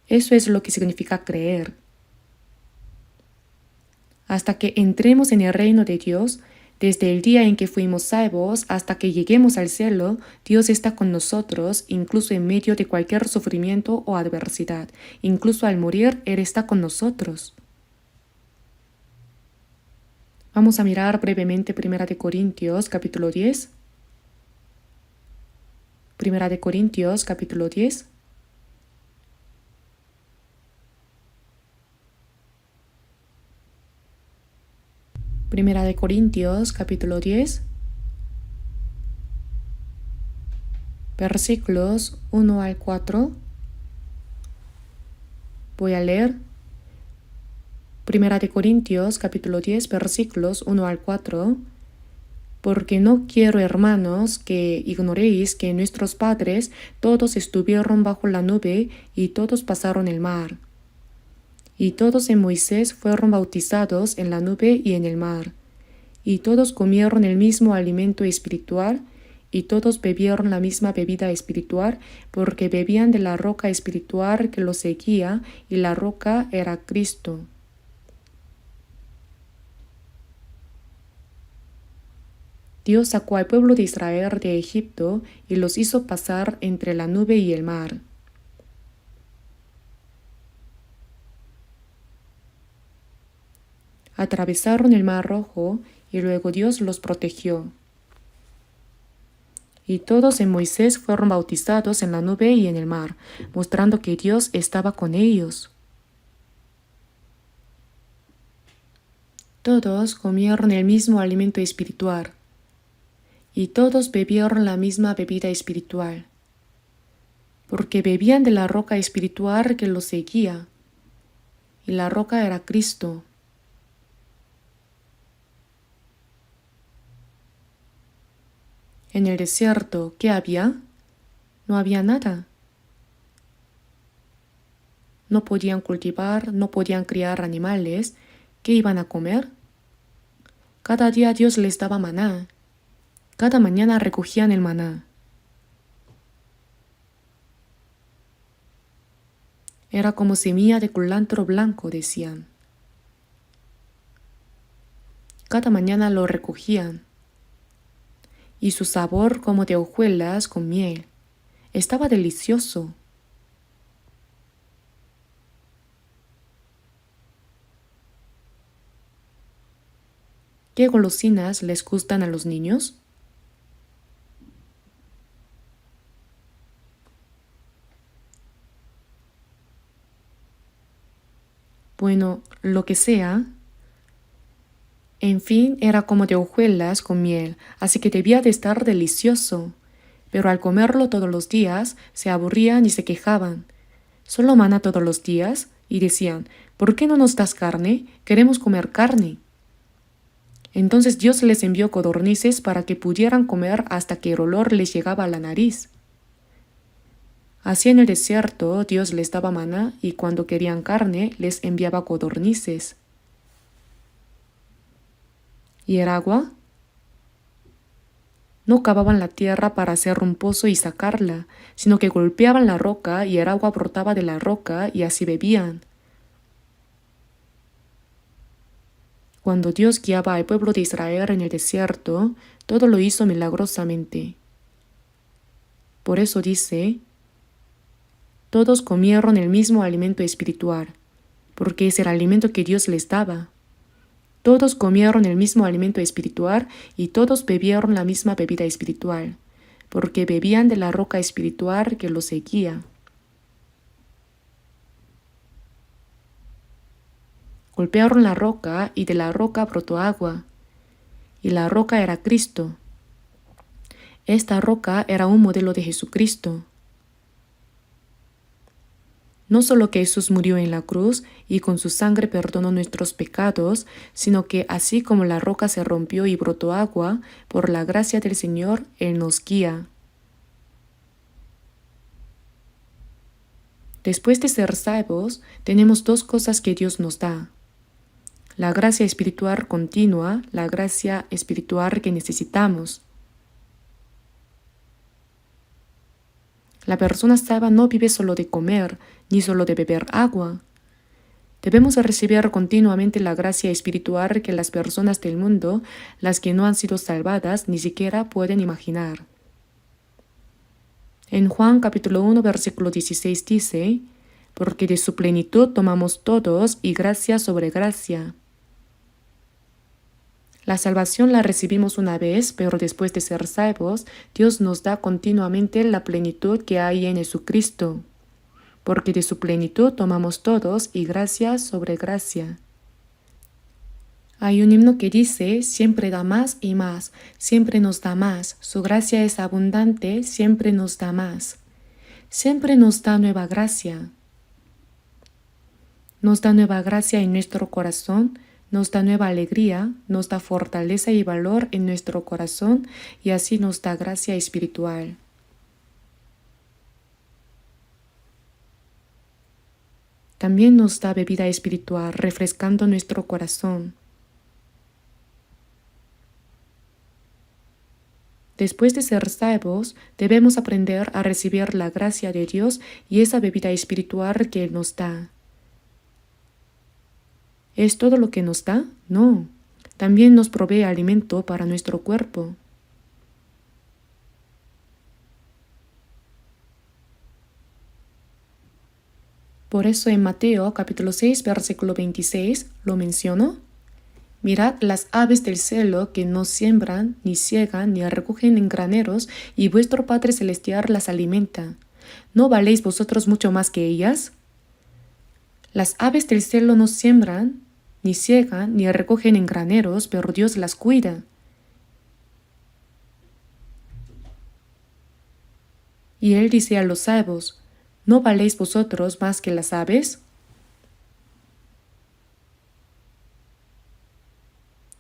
Eso es lo que significa creer. Hasta que entremos en el reino de Dios, desde el día en que fuimos salvos hasta que lleguemos al cielo, Dios está con nosotros, incluso en medio de cualquier sufrimiento o adversidad. Incluso al morir, Él está con nosotros. Vamos a mirar brevemente 1 de Corintios capítulo 10. 1 de Corintios capítulo 10. Primera de Corintios capítulo 10, versículos 1 al 4. Voy a leer. Primera de Corintios capítulo 10 versículos 1 al 4. Porque no quiero, hermanos, que ignoréis que nuestros padres todos estuvieron bajo la nube y todos pasaron el mar. Y todos en Moisés fueron bautizados en la nube y en el mar. Y todos comieron el mismo alimento espiritual y todos bebieron la misma bebida espiritual porque bebían de la roca espiritual que los seguía y la roca era Cristo. Dios sacó al pueblo de Israel de Egipto y los hizo pasar entre la nube y el mar. Atravesaron el mar Rojo y luego Dios los protegió. Y todos en Moisés fueron bautizados en la nube y en el mar, mostrando que Dios estaba con ellos. Todos comieron el mismo alimento espiritual. Y todos bebieron la misma bebida espiritual, porque bebían de la roca espiritual que los seguía, y la roca era Cristo. En el desierto, ¿qué había? No había nada. No podían cultivar, no podían criar animales. ¿Qué iban a comer? Cada día Dios les daba maná. Cada mañana recogían el maná. Era como semilla de culantro blanco, decían. Cada mañana lo recogían. Y su sabor como de hojuelas con miel. Estaba delicioso. ¿Qué golosinas les gustan a los niños? Bueno, lo que sea. En fin, era como de hojuelas con miel, así que debía de estar delicioso. Pero al comerlo todos los días, se aburrían y se quejaban. ¿Solo maná todos los días? Y decían, ¿por qué no nos das carne? Queremos comer carne. Entonces Dios les envió codornices para que pudieran comer hasta que el olor les llegaba a la nariz. Así en el desierto Dios les daba maná y cuando querían carne les enviaba codornices. ¿Y el agua? No cavaban la tierra para hacer un pozo y sacarla, sino que golpeaban la roca y el agua brotaba de la roca y así bebían. Cuando Dios guiaba al pueblo de Israel en el desierto, todo lo hizo milagrosamente. Por eso dice, todos comieron el mismo alimento espiritual, porque es el alimento que Dios les daba. Todos comieron el mismo alimento espiritual y todos bebieron la misma bebida espiritual, porque bebían de la roca espiritual que los seguía. Golpearon la roca y de la roca brotó agua, y la roca era Cristo. Esta roca era un modelo de Jesucristo. No solo que Jesús murió en la cruz y con su sangre perdonó nuestros pecados, sino que así como la roca se rompió y brotó agua, por la gracia del Señor, Él nos guía. Después de ser salvos, tenemos dos cosas que Dios nos da. La gracia espiritual continua, la gracia espiritual que necesitamos. La persona salva no vive solo de comer, ni solo de beber agua. Debemos recibir continuamente la gracia espiritual que las personas del mundo, las que no han sido salvadas, ni siquiera pueden imaginar. En Juan capítulo 1, versículo 16 dice, porque de su plenitud tomamos todos y gracia sobre gracia. La salvación la recibimos una vez, pero después de ser salvos, Dios nos da continuamente la plenitud que hay en Jesucristo, porque de su plenitud tomamos todos y gracia sobre gracia. Hay un himno que dice, siempre da más y más, siempre nos da más, su gracia es abundante, siempre nos da más. Siempre nos da nueva gracia. Nos da nueva gracia en nuestro corazón, nos da nueva alegría, nos da fortaleza y valor en nuestro corazón y así nos da gracia espiritual. También nos da bebida espiritual, refrescando nuestro corazón. Después de ser salvos, debemos aprender a recibir la gracia de Dios y esa bebida espiritual que Él nos da. ¿Es todo lo que nos da? No. También nos provee alimento para nuestro cuerpo. Por eso en Mateo capítulo 6, versículo 26 lo menciono. Mirad las aves del cielo que no siembran, ni ciegan, ni recogen en graneros, y vuestro Padre Celestial las alimenta. ¿No valéis vosotros mucho más que ellas? Las aves del cielo no siembran, ni ciegan, ni recogen en graneros, pero Dios las cuida. Y Él dice a los salvos, ¿no valéis vosotros más que las aves?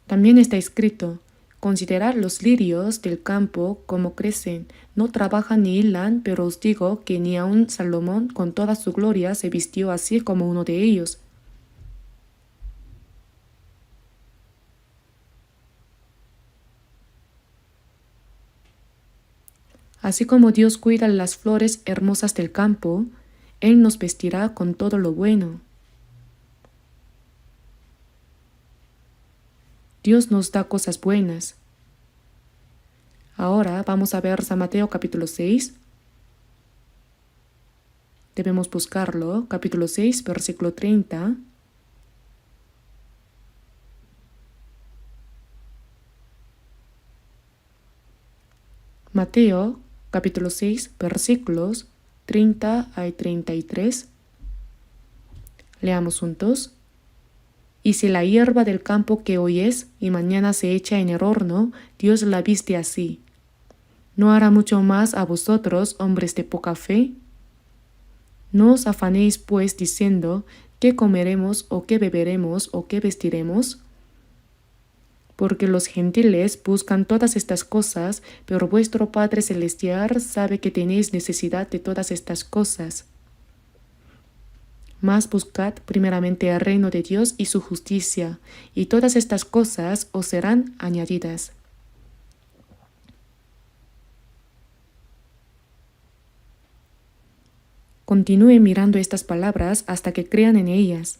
También está escrito, considerad los lirios del campo como crecen, no trabajan ni hilan, pero os digo que ni aun Salomón con toda su gloria se vistió así como uno de ellos. Así como Dios cuida las flores hermosas del campo, Él nos vestirá con todo lo bueno. Dios nos da cosas buenas. Ahora vamos a ver San Mateo capítulo 6. Debemos buscarlo, capítulo 6, versículo 30. Mateo capítulo 6 versículos 30 a 33. Leamos juntos. Y si la hierba del campo que hoy es y mañana se echa en el horno, Dios la viste así, ¿no hará mucho más a vosotros, hombres de poca fe? No os afanéis pues diciendo, ¿qué comeremos o qué beberemos o qué vestiremos? Porque los gentiles buscan todas estas cosas, pero vuestro Padre Celestial sabe que tenéis necesidad de todas estas cosas. Mas buscad primeramente el reino de Dios y su justicia, y todas estas cosas os serán añadidas. Continúe mirando estas palabras hasta que crean en ellas.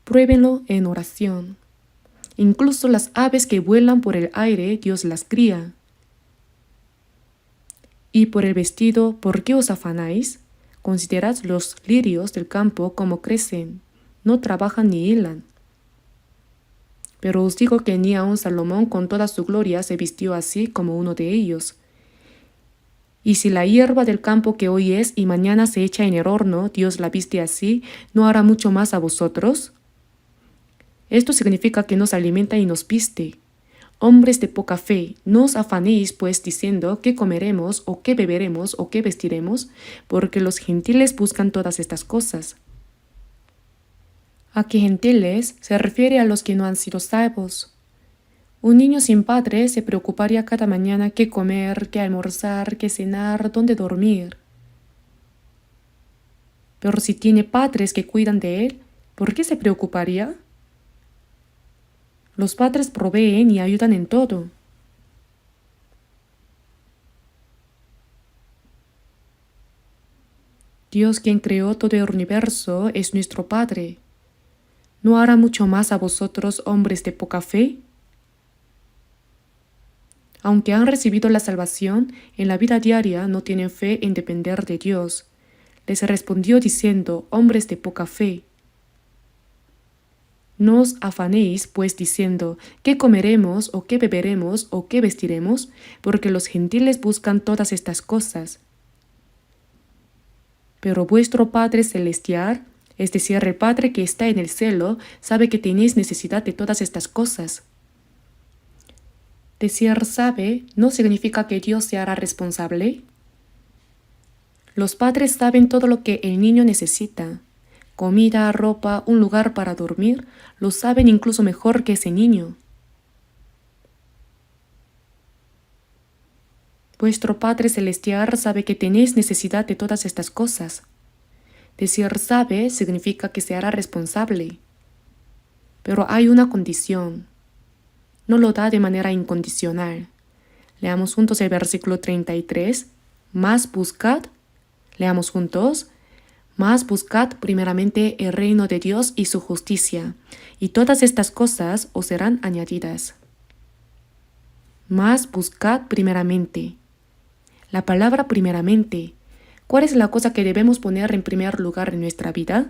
Pruébenlo en oración. Incluso las aves que vuelan por el aire, Dios las cría. Y por el vestido, ¿por qué os afanáis? Considerad los lirios del campo como crecen, no trabajan ni hilan. Pero os digo que ni aun Salomón con toda su gloria se vistió así como uno de ellos. Y si la hierba del campo que hoy es y mañana se echa en el horno, Dios la viste así, ¿no hará mucho más a vosotros? Esto significa que nos alimenta y nos viste. Hombres de poca fe, no os afanéis pues diciendo qué comeremos o qué beberemos o qué vestiremos, porque los gentiles buscan todas estas cosas. ¿A qué gentiles? Se refiere a los que no han sido salvos. Un niño sin padre se preocuparía cada mañana qué comer, qué almorzar, qué cenar, dónde dormir. Pero si tiene padres que cuidan de él, ¿por qué se preocuparía? Los padres proveen y ayudan en todo. Dios, quien creó todo el universo, es nuestro Padre. ¿No hará mucho más a vosotros, hombres de poca fe? Aunque han recibido la salvación, en la vida diaria no tienen fe en depender de Dios. Les respondió diciendo, hombres de poca fe. No os afanéis, pues, diciendo, ¿qué comeremos o qué beberemos o qué vestiremos? Porque los gentiles buscan todas estas cosas. Pero vuestro Padre Celestial, es decir, el Padre que está en el cielo, sabe que tenéis necesidad de todas estas cosas. Decir sabe no significa que Dios se hará responsable. Los padres saben todo lo que el niño necesita. Comida, ropa, un lugar para dormir, lo saben incluso mejor que ese niño. Vuestro Padre Celestial sabe que tenéis necesidad de todas estas cosas. Decir sabe significa que se hará responsable. Pero hay una condición. No lo da de manera incondicional. Leamos juntos el versículo 33. Más buscad. Leamos juntos. Mas buscad primeramente el reino de Dios y su justicia, y todas estas cosas os serán añadidas. Mas buscad primeramente. La palabra primeramente, ¿cuál es la cosa que debemos poner en primer lugar en nuestra vida?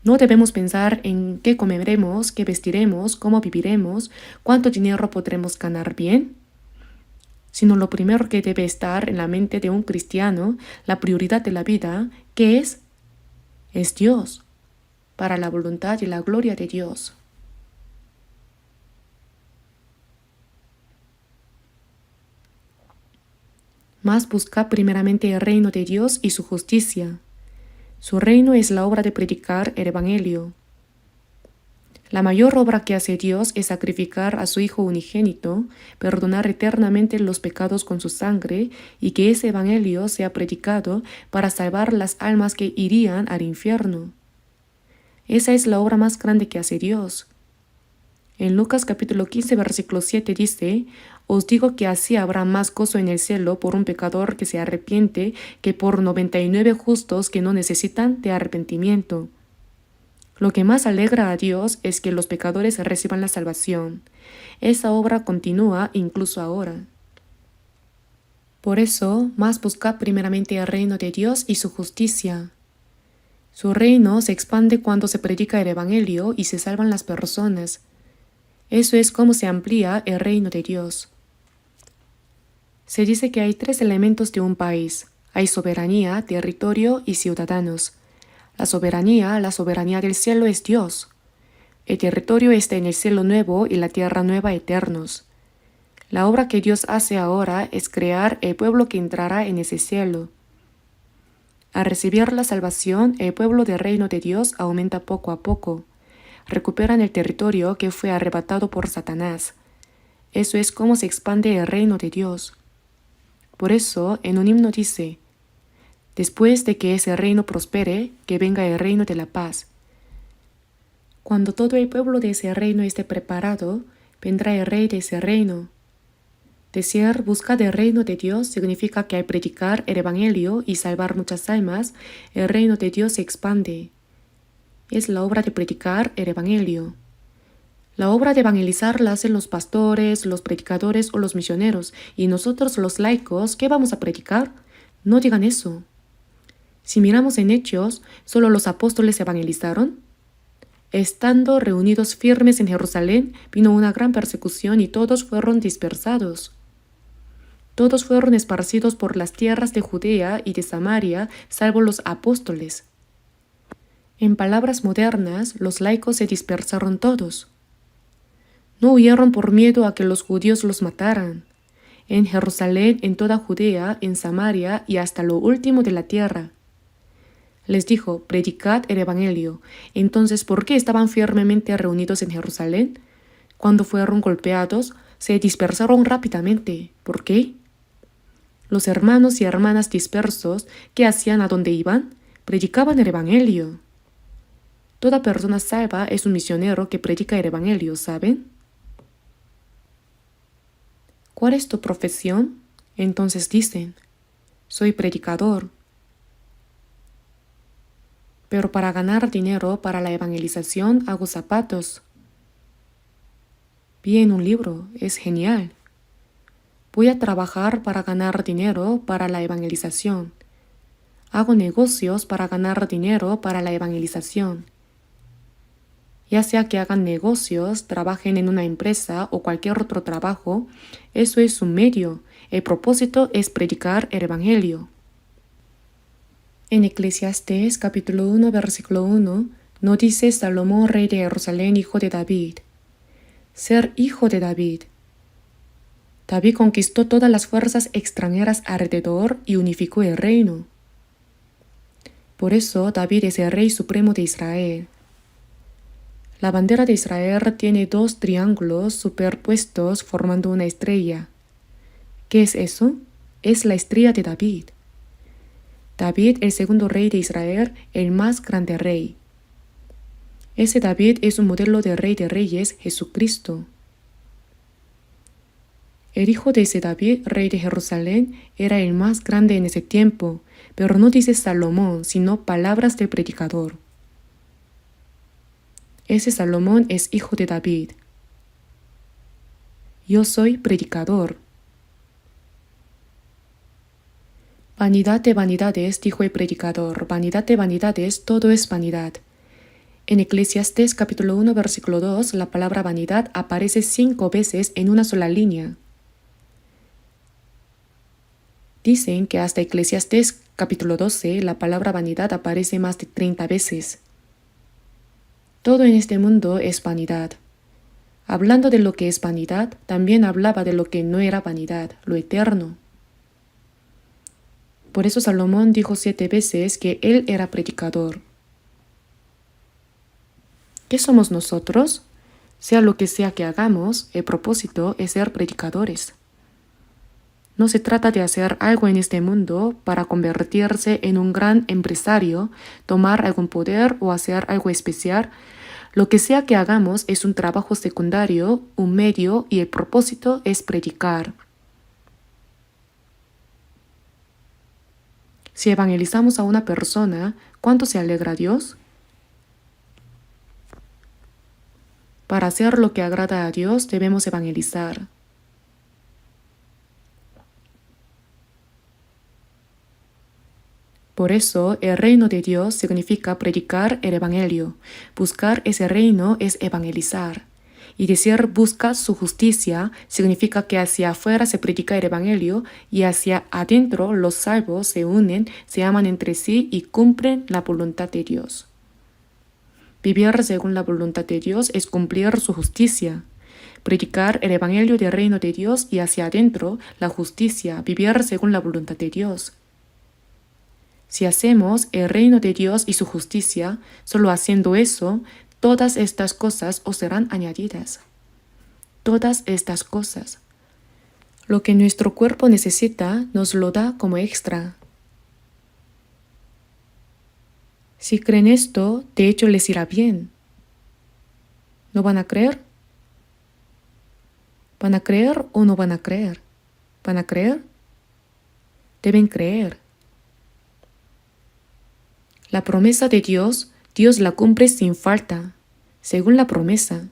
No debemos pensar en qué comeremos, qué vestiremos, cómo viviremos, cuánto dinero podremos ganar bien, sino lo primero que debe estar en la mente de un cristiano, la prioridad de la vida, ¿qué es? Es Dios, para la voluntad y la gloria de Dios. Mas buscad primeramente el reino de Dios y su justicia. Su reino es la obra de predicar el Evangelio. La mayor obra que hace Dios es sacrificar a su Hijo unigénito, perdonar eternamente los pecados con su sangre y que ese Evangelio sea predicado para salvar las almas que irían al infierno. Esa es la obra más grande que hace Dios. En Lucas capítulo 15 versículo 7 dice, os digo que así habrá más gozo en el cielo por un pecador que se arrepiente que por 99 justos que no necesitan de arrepentimiento. Lo que más alegra a Dios es que los pecadores reciban la salvación. Esa obra continúa incluso ahora. Por eso, más buscad primeramente el reino de Dios y su justicia. Su reino se expande cuando se predica el Evangelio y se salvan las personas. Eso es como se amplía el reino de Dios. Se dice que hay 3 elementos de un país. Hay soberanía, territorio y ciudadanos. La soberanía del cielo es Dios. El territorio está en el cielo nuevo y la tierra nueva eternos. La obra que Dios hace ahora es crear el pueblo que entrará en ese cielo. Al recibir la salvación, el pueblo del reino de Dios aumenta poco a poco. Recuperan el territorio que fue arrebatado por Satanás. Eso es como se expande el reino de Dios. Por eso, en un himno dice: después de que ese reino prospere, que venga el reino de la paz. Cuando todo el pueblo de ese reino esté preparado, vendrá el rey de ese reino. Decir buscar el reino de Dios significa que al predicar el evangelio y salvar muchas almas, el reino de Dios se expande. Es la obra de predicar el evangelio. La obra de evangelizar la hacen los pastores, los predicadores o los misioneros, y nosotros los laicos, ¿qué vamos a predicar? No digan eso. Si miramos en Hechos, ¿solo los apóstoles evangelizaron? Estando reunidos firmes en Jerusalén, vino una gran persecución y todos fueron dispersados. Todos fueron esparcidos por las tierras de Judea y de Samaria, salvo los apóstoles. En palabras modernas, los laicos se dispersaron todos. No huyeron por miedo a que los judíos los mataran. En Jerusalén, en toda Judea, en Samaria y hasta lo último de la tierra. Les dijo: predicad el evangelio. Entonces, ¿por qué estaban firmemente reunidos en Jerusalén? Cuando fueron golpeados, se dispersaron rápidamente. ¿Por qué? Los hermanos y hermanas dispersos, ¿qué hacían a donde iban? Predicaban el evangelio. Toda persona salva es un misionero que predica el evangelio, ¿saben? ¿Cuál es tu profesión? Entonces dicen: soy predicador. Pero para ganar dinero para la evangelización hago zapatos. Vi en un libro, es genial. Voy a trabajar para ganar dinero para la evangelización. Hago negocios para ganar dinero para la evangelización. Ya sea que hagan negocios, trabajen en una empresa o cualquier otro trabajo, eso es un medio. El propósito es predicar el evangelio. En Eclesiastés capítulo 1, versículo 1, no dice Salomón, rey de Jerusalén, hijo de David. Ser hijo de David. David conquistó todas las fuerzas extranjeras alrededor y unificó el reino. Por eso David es el rey supremo de Israel. La bandera de Israel tiene 2 triángulos superpuestos formando una estrella. ¿Qué es eso? Es la estrella de David. David, el segundo rey de Israel, el más grande rey. Ese David es un modelo de rey de reyes, Jesucristo. El hijo de ese David, rey de Jerusalén, era el más grande en ese tiempo, pero no dice Salomón, sino palabras del predicador. Ese Salomón es hijo de David. Yo soy predicador. Vanidad de vanidades, dijo el predicador, vanidad de vanidades, todo es vanidad. En Eclesiastés capítulo 1, versículo 2, la palabra vanidad aparece 5 veces en una sola línea. Dicen que hasta Eclesiastés capítulo 12 la palabra vanidad aparece más de 30 veces. Todo en este mundo es vanidad. Hablando de lo que es vanidad, también hablaba de lo que no era vanidad, lo eterno. Por eso Salomón dijo 7 veces que él era predicador. ¿Qué somos nosotros? Sea lo que sea que hagamos, el propósito es ser predicadores. No se trata de hacer algo en este mundo para convertirse en un gran empresario, tomar algún poder o hacer algo especial. Lo que sea que hagamos es un trabajo secundario, un medio, y el propósito es predicar. Si evangelizamos a una persona, ¿cuánto se alegra Dios? Para hacer lo que agrada a Dios debemos evangelizar. Por eso, el reino de Dios significa predicar el evangelio. Buscar ese reino es evangelizar. Y decir busca su justicia significa que hacia afuera se predica el Evangelio y hacia adentro los salvos se unen, se aman entre sí y cumplen la voluntad de Dios. Vivir según la voluntad de Dios es cumplir su justicia. Predicar el Evangelio del reino de Dios y hacia adentro la justicia, vivir según la voluntad de Dios. Si hacemos el reino de Dios y su justicia, solo haciendo eso, todas estas cosas os serán añadidas. Todas estas cosas. Lo que nuestro cuerpo necesita nos lo da como extra. Si creen esto, de hecho les irá bien. ¿No van a creer? ¿Van a creer o no van a creer? ¿Van a creer? Deben creer. La promesa de Dios, Dios la cumple sin falta, según la promesa.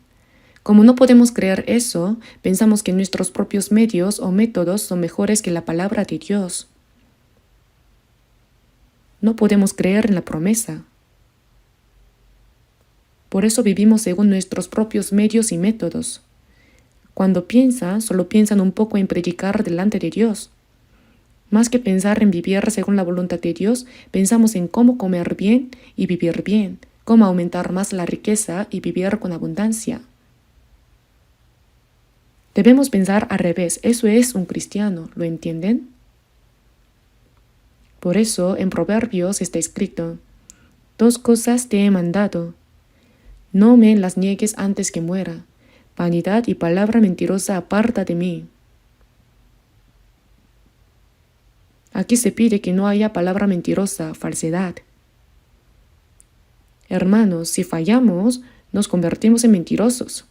Como no podemos creer eso, pensamos que nuestros propios medios o métodos son mejores que la palabra de Dios. No podemos creer en la promesa. Por eso vivimos según nuestros propios medios y métodos. Cuando piensan, solo piensan un poco en predicar delante de Dios. Más que pensar en vivir según la voluntad de Dios, pensamos en cómo comer bien y vivir bien, cómo aumentar más la riqueza y vivir con abundancia. Debemos pensar al revés, eso es un cristiano, ¿lo entienden? Por eso en Proverbios está escrito: 2 cosas te he mandado, no me las niegues antes que muera. Vanidad y palabra mentirosa aparta de mí. Aquí se pide que no haya palabra mentirosa, falsedad. Hermanos, si fallamos, nos convertimos en mentirosos.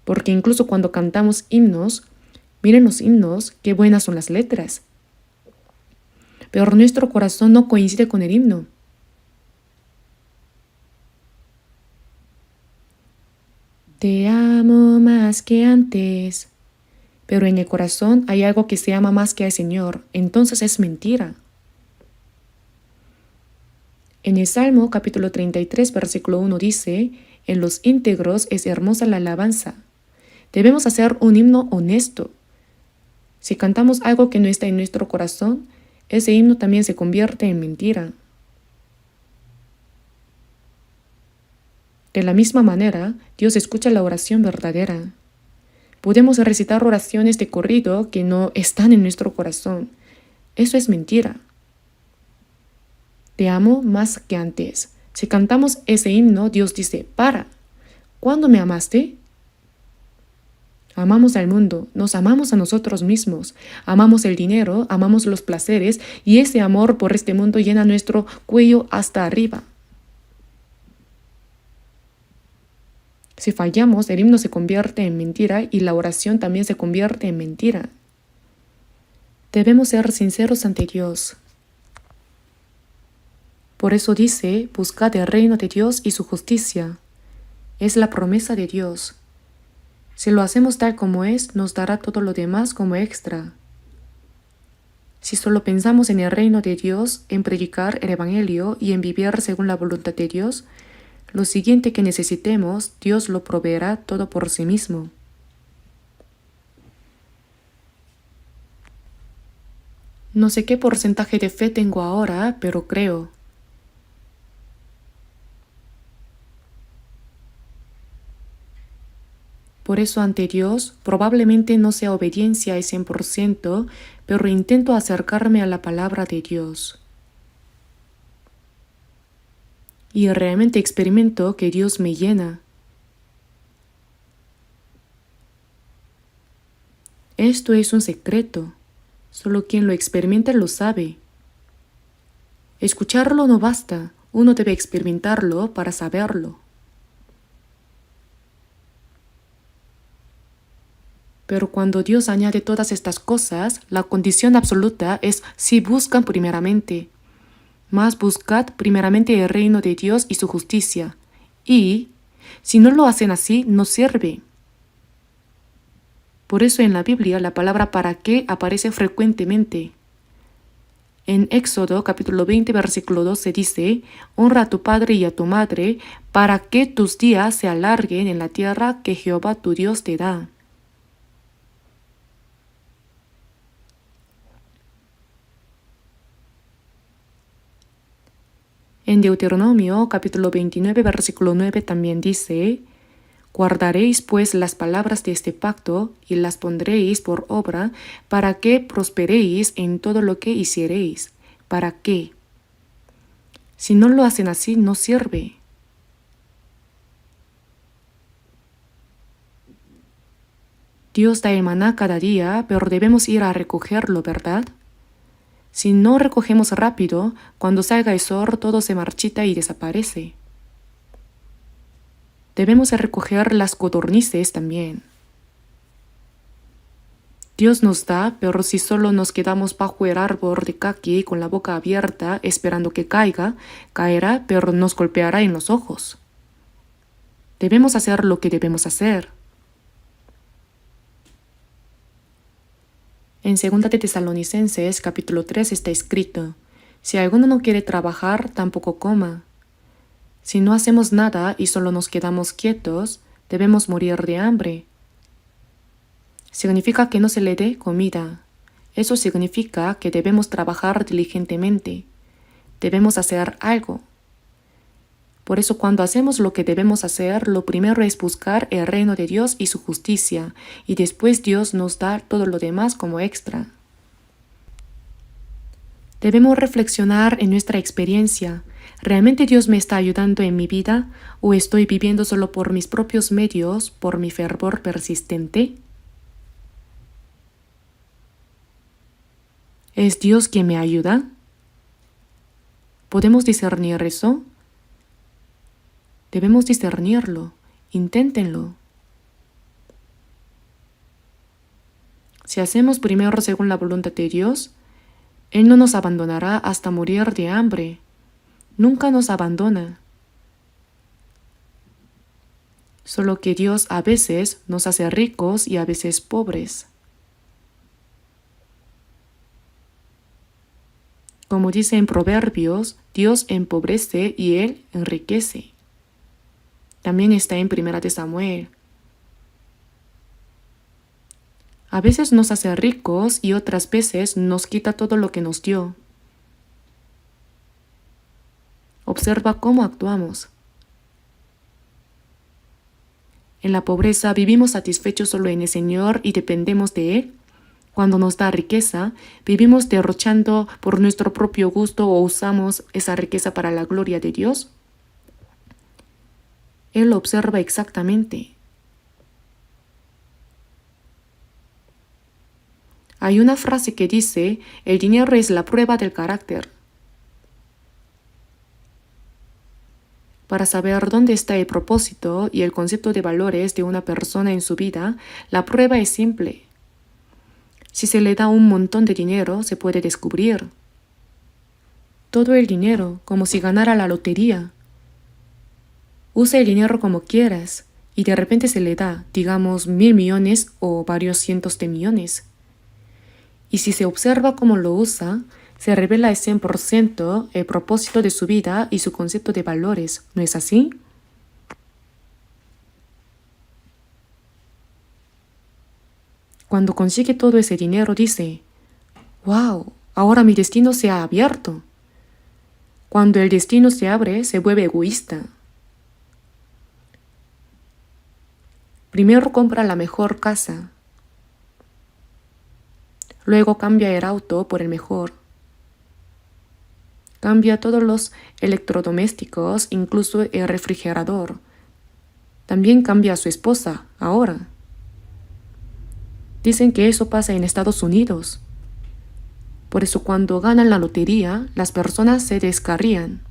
Porque incluso cuando cantamos himnos, miren los himnos, qué buenas son las letras. Pero nuestro corazón no coincide con el himno. Te amo más que antes, pero en el corazón hay algo que se ama más que al Señor, entonces es mentira. En el Salmo capítulo 33, versículo 1 dice: en los íntegros es hermosa la alabanza. Debemos hacer un himno honesto. Si cantamos algo que no está en nuestro corazón, ese himno también se convierte en mentira. De la misma manera, Dios escucha la oración verdadera. Podemos recitar oraciones de corrido que no están en nuestro corazón. Eso es mentira. Te amo más que antes. Si cantamos ese himno, Dios dice: para. ¿Cuándo me amaste? Amamos al mundo, nos amamos a nosotros mismos, amamos el dinero, amamos los placeres, y ese amor por este mundo llena nuestro cuello hasta arriba. Si fallamos, el himno se convierte en mentira y la oración también se convierte en mentira. Debemos ser sinceros ante Dios. Por eso dice: buscad el reino de Dios y su justicia. Es la promesa de Dios. Si lo hacemos tal como es, nos dará todo lo demás como extra. Si solo pensamos en el reino de Dios, en predicar el Evangelio y en vivir según la voluntad de Dios, lo siguiente que necesitemos, Dios lo proveerá todo por sí mismo. No sé qué porcentaje de fe tengo ahora, pero creo. Por eso ante Dios probablemente no sea obediencia al 100%, pero intento acercarme a la palabra de Dios. Y realmente experimento que Dios me llena. Esto es un secreto. Solo quien lo experimenta lo sabe. Escucharlo no basta. Uno debe experimentarlo para saberlo. Pero cuando Dios añade todas estas cosas, la condición absoluta es si buscan primeramente. Mas buscad primeramente el reino de Dios y su justicia. Y, si no lo hacen así, no sirve. Por eso en la Biblia la palabra para qué aparece frecuentemente. En Éxodo capítulo 20 versículo 12 dice, honra a tu padre y a tu madre para que tus días se alarguen en la tierra que Jehová tu Dios te da. En Deuteronomio capítulo 29 versículo 9 también dice, guardaréis pues las palabras de este pacto y las pondréis por obra para que prosperéis en todo lo que hiciereis. ¿Para qué? Si no lo hacen así, no sirve. Dios da el maná cada día, pero debemos ir a recogerlo, ¿verdad? Si no recogemos rápido, cuando salga el sol todo se marchita y desaparece. Debemos recoger las codornices también. Dios nos da, pero si solo nos quedamos bajo el árbol de caqui con la boca abierta esperando que caiga, caerá, pero nos golpeará en los ojos. Debemos hacer lo que debemos hacer. En 2 de Tesalonicenses capítulo 3 está escrito, si alguno no quiere trabajar, tampoco coma. Si no hacemos nada y solo nos quedamos quietos, debemos morir de hambre. Significa que no se le dé comida. Eso significa que debemos trabajar diligentemente. Debemos hacer algo. Por eso cuando hacemos lo que debemos hacer, lo primero es buscar el reino de Dios y su justicia, y después Dios nos da todo lo demás como extra. Debemos reflexionar en nuestra experiencia. ¿Realmente Dios me está ayudando en mi vida o estoy viviendo solo por mis propios medios, por mi fervor persistente? ¿Es Dios quien me ayuda? ¿Podemos discernir eso? Debemos discernirlo. Inténtenlo. Si hacemos primero según la voluntad de Dios, Él no nos abandonará hasta morir de hambre. Nunca nos abandona. Solo que Dios a veces nos hace ricos y a veces pobres. Como dice en Proverbios, Dios empobrece y Él enriquece. También está en 1 de Samuel. A veces nos hace ricos y otras veces nos quita todo lo que nos dio. Observa cómo actuamos. En la pobreza vivimos satisfechos solo en el Señor y dependemos de Él. Cuando nos da riqueza, vivimos derrochando por nuestro propio gusto o usamos esa riqueza para la gloria de Dios. Él lo observa exactamente. Hay una frase que dice, el dinero es la prueba del carácter. Para saber dónde está el propósito y el concepto de valores de una persona en su vida, la prueba es simple. Si se le da un montón de dinero, se puede descubrir. Todo el dinero, como si ganara la lotería. Usa el dinero como quieras y de repente se le da, digamos, 1.000 millones o varios cientos de millones. Y si se observa cómo lo usa, se revela al 100% el propósito de su vida y su concepto de valores, ¿no es así? Cuando consigue todo ese dinero dice, ¡wow! Ahora mi destino se ha abierto. Cuando el destino se abre, se vuelve egoísta. Primero compra la mejor casa. Luego cambia el auto por el mejor. Cambia todos los electrodomésticos, incluso el refrigerador. También cambia a su esposa, ahora. Dicen que eso pasa en Estados Unidos. Por eso cuando ganan la lotería, las personas se descarrían.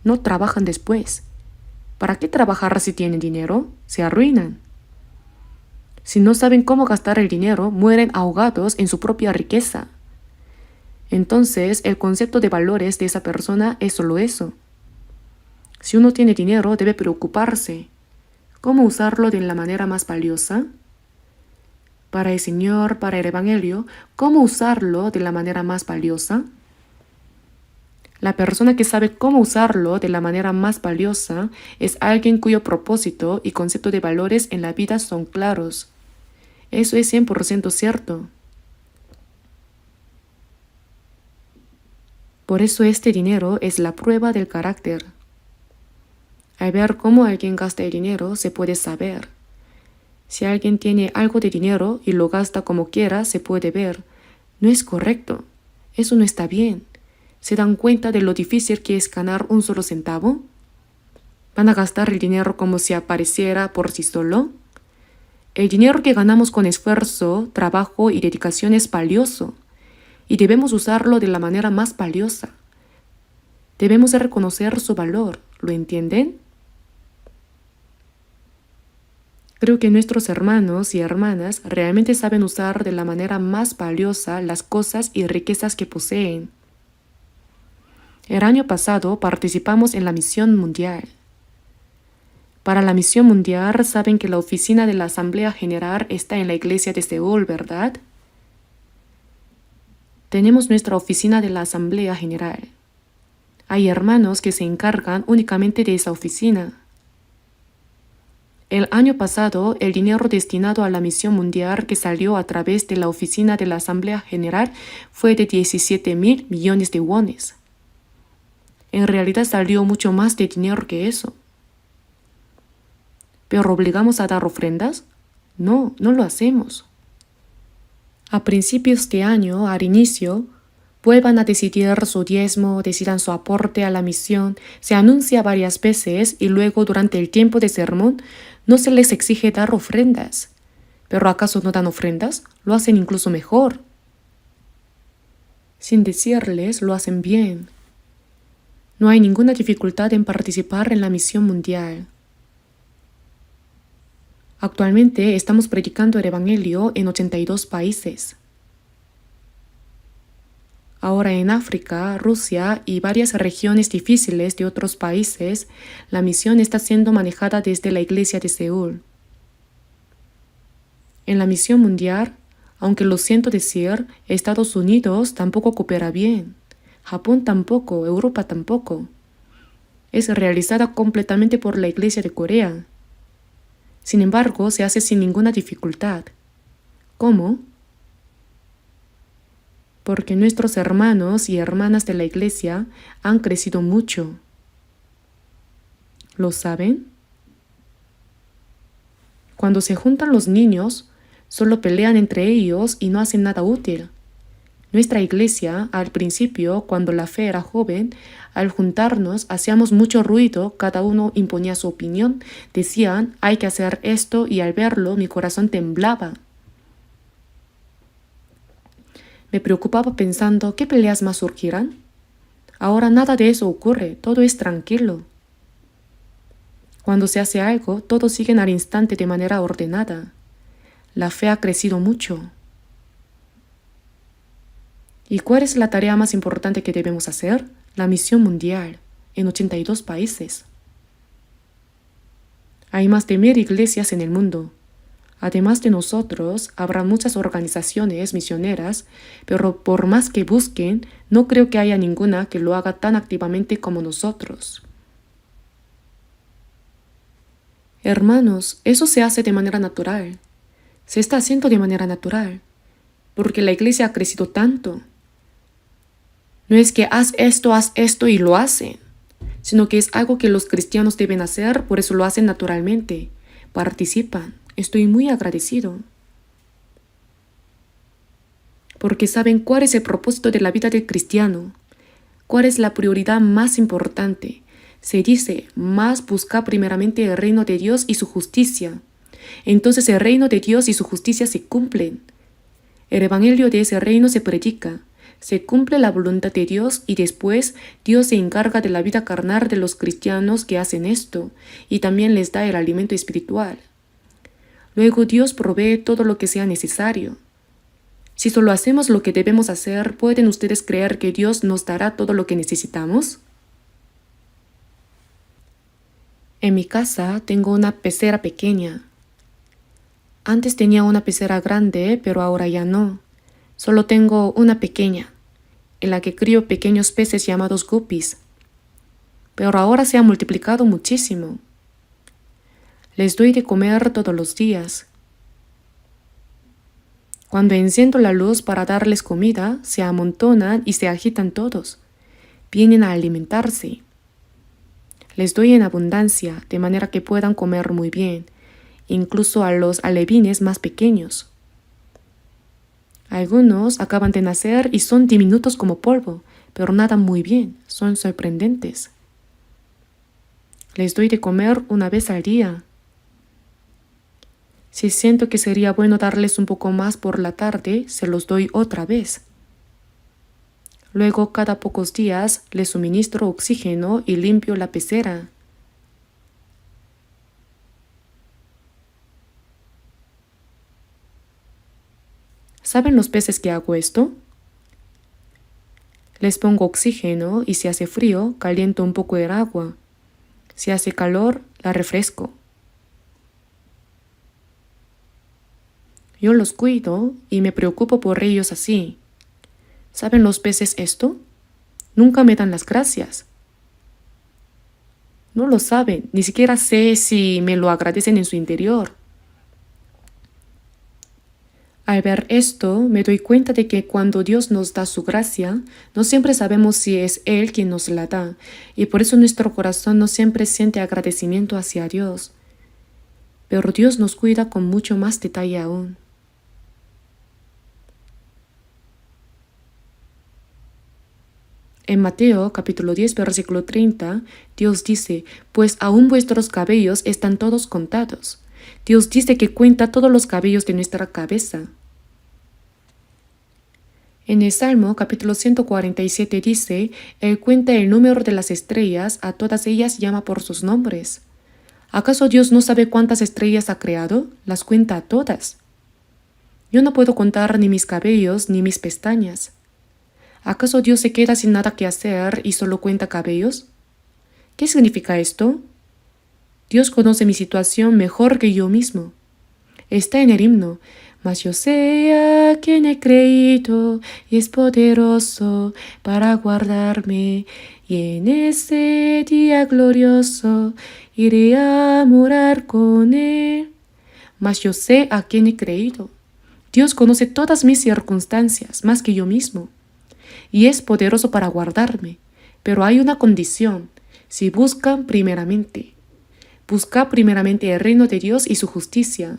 No trabajan después. ¿Para qué trabajar si tienen dinero? Se arruinan. Si no saben cómo gastar el dinero, mueren ahogados en su propia riqueza. Entonces, el concepto de valores de esa persona es solo eso. Si uno tiene dinero, debe preocuparse. ¿Cómo usarlo de la manera más valiosa? Para el Señor, para el Evangelio, ¿cómo usarlo de la manera más valiosa? La persona que sabe cómo usarlo de la manera más valiosa es alguien cuyo propósito y concepto de valores en la vida son claros. Eso es 100% cierto. Por eso este dinero es la prueba del carácter. Al ver cómo alguien gasta el dinero, se puede saber. Si alguien tiene algo de dinero y lo gasta como quiera, se puede ver. No es correcto. Eso no está bien. ¿Se dan cuenta de lo difícil que es ganar un solo centavo? ¿Van a gastar el dinero como si apareciera por sí solo? El dinero que ganamos con esfuerzo, trabajo y dedicación es valioso y debemos usarlo de la manera más valiosa. Debemos reconocer su valor, ¿lo entienden? Creo que nuestros hermanos y hermanas realmente saben usar de la manera más valiosa las cosas y riquezas que poseen. El año pasado participamos en la misión mundial. Para la misión mundial saben que la oficina de la Asamblea General está en la iglesia de Seúl, ¿verdad? Tenemos nuestra oficina de la Asamblea General. Hay hermanos que se encargan únicamente de esa oficina. El año pasado, el dinero destinado a la misión mundial que salió a través de la oficina de la Asamblea General fue de 17.000 millones de wones. En realidad salió mucho más de dinero que eso. ¿Pero obligamos a dar ofrendas? No, no lo hacemos. A principios de año, al inicio, vuelvan a decidir su diezmo, decidan su aporte a la misión, se anuncia varias veces y luego durante el tiempo de sermón no se les exige dar ofrendas. ¿Pero acaso no dan ofrendas? Lo hacen incluso mejor. Sin decirles, lo hacen bien. No hay ninguna dificultad en participar en la misión mundial. Actualmente estamos predicando el Evangelio en 82 países. Ahora en África, Rusia y varias regiones difíciles de otros países, la misión está siendo manejada desde la iglesia de Seúl. En la misión mundial, aunque lo siento decir, Estados Unidos tampoco coopera bien. Japón tampoco, Europa tampoco. Es realizada completamente por la Iglesia de Corea. Sin embargo, se hace sin ninguna dificultad. ¿Cómo? Porque nuestros hermanos y hermanas de la Iglesia han crecido mucho. ¿Lo saben? Cuando se juntan los niños, solo pelean entre ellos y no hacen nada útil. Nuestra iglesia, al principio, cuando la fe era joven, al juntarnos hacíamos mucho ruido, cada uno imponía su opinión, decían, hay que hacer esto y al verlo mi corazón temblaba. Me preocupaba pensando, ¿qué peleas más surgirán? Ahora nada de eso ocurre, todo es tranquilo. Cuando se hace algo, todos siguen al instante de manera ordenada. La fe ha crecido mucho. ¿Y cuál es la tarea más importante que debemos hacer? La misión mundial, en 82 países. Hay más de 1.000 iglesias en el mundo. Además de nosotros, habrá muchas organizaciones misioneras, pero por más que busquen, no creo que haya ninguna que lo haga tan activamente como nosotros. Hermanos, eso se hace de manera natural. Se está haciendo de manera natural, porque la iglesia ha crecido tanto. No es que haz esto y lo hacen, sino que es algo que los cristianos deben hacer, por eso lo hacen naturalmente. Participan. Estoy muy agradecido. Porque saben cuál es el propósito de la vida del cristiano, cuál es la prioridad más importante. Se dice, más busca primeramente el reino de Dios y su justicia. Entonces el reino de Dios y su justicia se cumplen. El evangelio de ese reino se predica. Se cumple la voluntad de Dios y después Dios se encarga de la vida carnal de los cristianos que hacen esto y también les da el alimento espiritual. Luego Dios provee todo lo que sea necesario. Si solo hacemos lo que debemos hacer, ¿pueden ustedes creer que Dios nos dará todo lo que necesitamos? En mi casa tengo una pecera pequeña. Antes tenía una pecera grande, pero ahora ya no. Solo tengo una pequeña. en la que crío pequeños peces llamados guppies, pero ahora se han multiplicado muchísimo. Les doy de comer todos los días. Cuando enciendo la luz para darles comida, se amontonan y se agitan todos. Vienen a alimentarse. Les doy en abundancia, de manera que puedan comer muy bien, incluso a los alevines más pequeños. Algunos acaban de nacer y son diminutos como polvo, pero nadan muy bien, son sorprendentes. Les doy de comer una vez al día. Si siento que sería bueno darles un poco más por la tarde, se los doy otra vez. Luego, cada pocos días, les suministro oxígeno y limpio la pecera. ¿Saben los peces que hago esto? Les pongo oxígeno y si hace frío, caliento un poco el agua. Si hace calor, la refresco. Yo los cuido y me preocupo por ellos así. ¿Saben los peces esto? Nunca me dan las gracias. No lo saben, ni siquiera sé si me lo agradecen en su interior. Al ver esto, me doy cuenta de que cuando Dios nos da su gracia, no siempre sabemos si es Él quien nos la da, y por eso nuestro corazón no siempre siente agradecimiento hacia Dios. Pero Dios nos cuida con mucho más detalle aún. En Mateo capítulo 10, versículo 30, Dios dice, pues aún vuestros cabellos están todos contados. Dios dice que cuenta todos los cabellos de nuestra cabeza. En el Salmo capítulo 147 dice, Él cuenta el número de las estrellas, a todas ellas llama por sus nombres. ¿Acaso Dios no sabe cuántas estrellas ha creado? Las cuenta a todas. Yo no puedo contar ni mis cabellos ni mis pestañas. ¿Acaso Dios se queda sin nada que hacer y solo cuenta cabellos? ¿Qué significa esto? Dios conoce mi situación mejor que yo mismo. Está en el himno, mas yo sé a quien he creído y es poderoso para guardarme, y en ese día glorioso iré a morar con él. Mas yo sé a quien he creído. Dios conoce todas mis circunstancias más que yo mismo. Y es poderoso para guardarme. Pero hay una condición. Si buscad primeramente el reino de Dios y su justicia.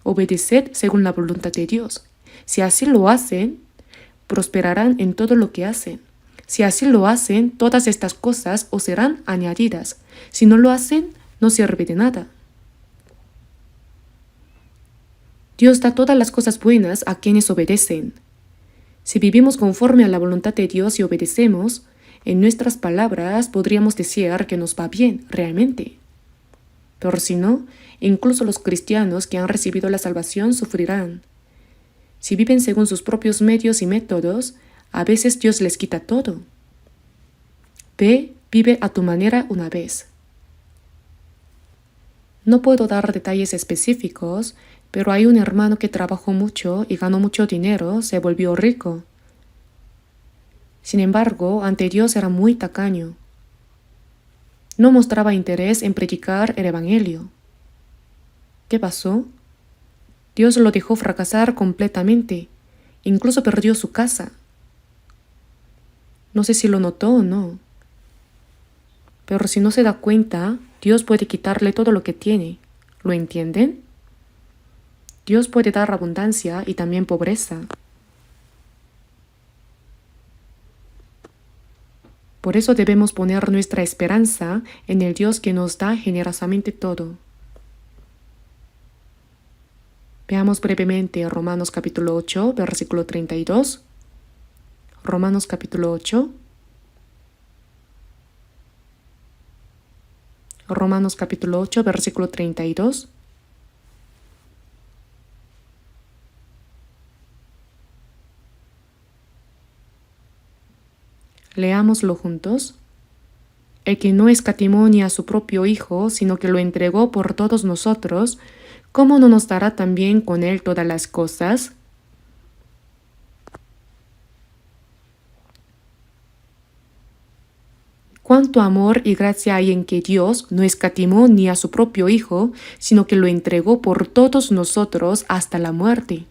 Obedeced según la voluntad de Dios. Si así lo hacen, prosperarán en todo lo que hacen. Si así lo hacen, todas estas cosas os serán añadidas. Si no lo hacen, no sirve de nada. Dios da todas las cosas buenas a quienes obedecen. Si vivimos conforme a la voluntad de Dios y obedecemos, en nuestras palabras podríamos decir que nos va bien, realmente. Pero si no, incluso los cristianos que han recibido la salvación sufrirán. Si viven según sus propios medios y métodos, a veces Dios les quita todo. Vive a tu manera una vez. No puedo dar detalles específicos, pero hay un hermano que trabajó mucho y ganó mucho dinero, se volvió rico. Sin embargo, ante Dios era muy tacaño. No mostraba interés en predicar el evangelio. ¿Qué pasó? Dios lo dejó fracasar completamente. Incluso perdió su casa. No sé si lo notó o no. Pero si no se da cuenta, Dios puede quitarle todo lo que tiene. ¿Lo entienden? Dios puede dar abundancia y también pobreza. Por eso debemos poner nuestra esperanza en el Dios que nos da generosamente todo. Veamos brevemente Romanos capítulo 8, versículo 32. Romanos capítulo 8. Romanos capítulo 8, versículo 32. Leámoslo juntos. El que no escatimó ni a su propio Hijo, sino que lo entregó por todos nosotros, ¿cómo no nos dará también con él todas las cosas? Cuánto amor y gracia hay en que Dios no escatimó ni a su propio Hijo, sino que lo entregó por todos nosotros hasta la muerte.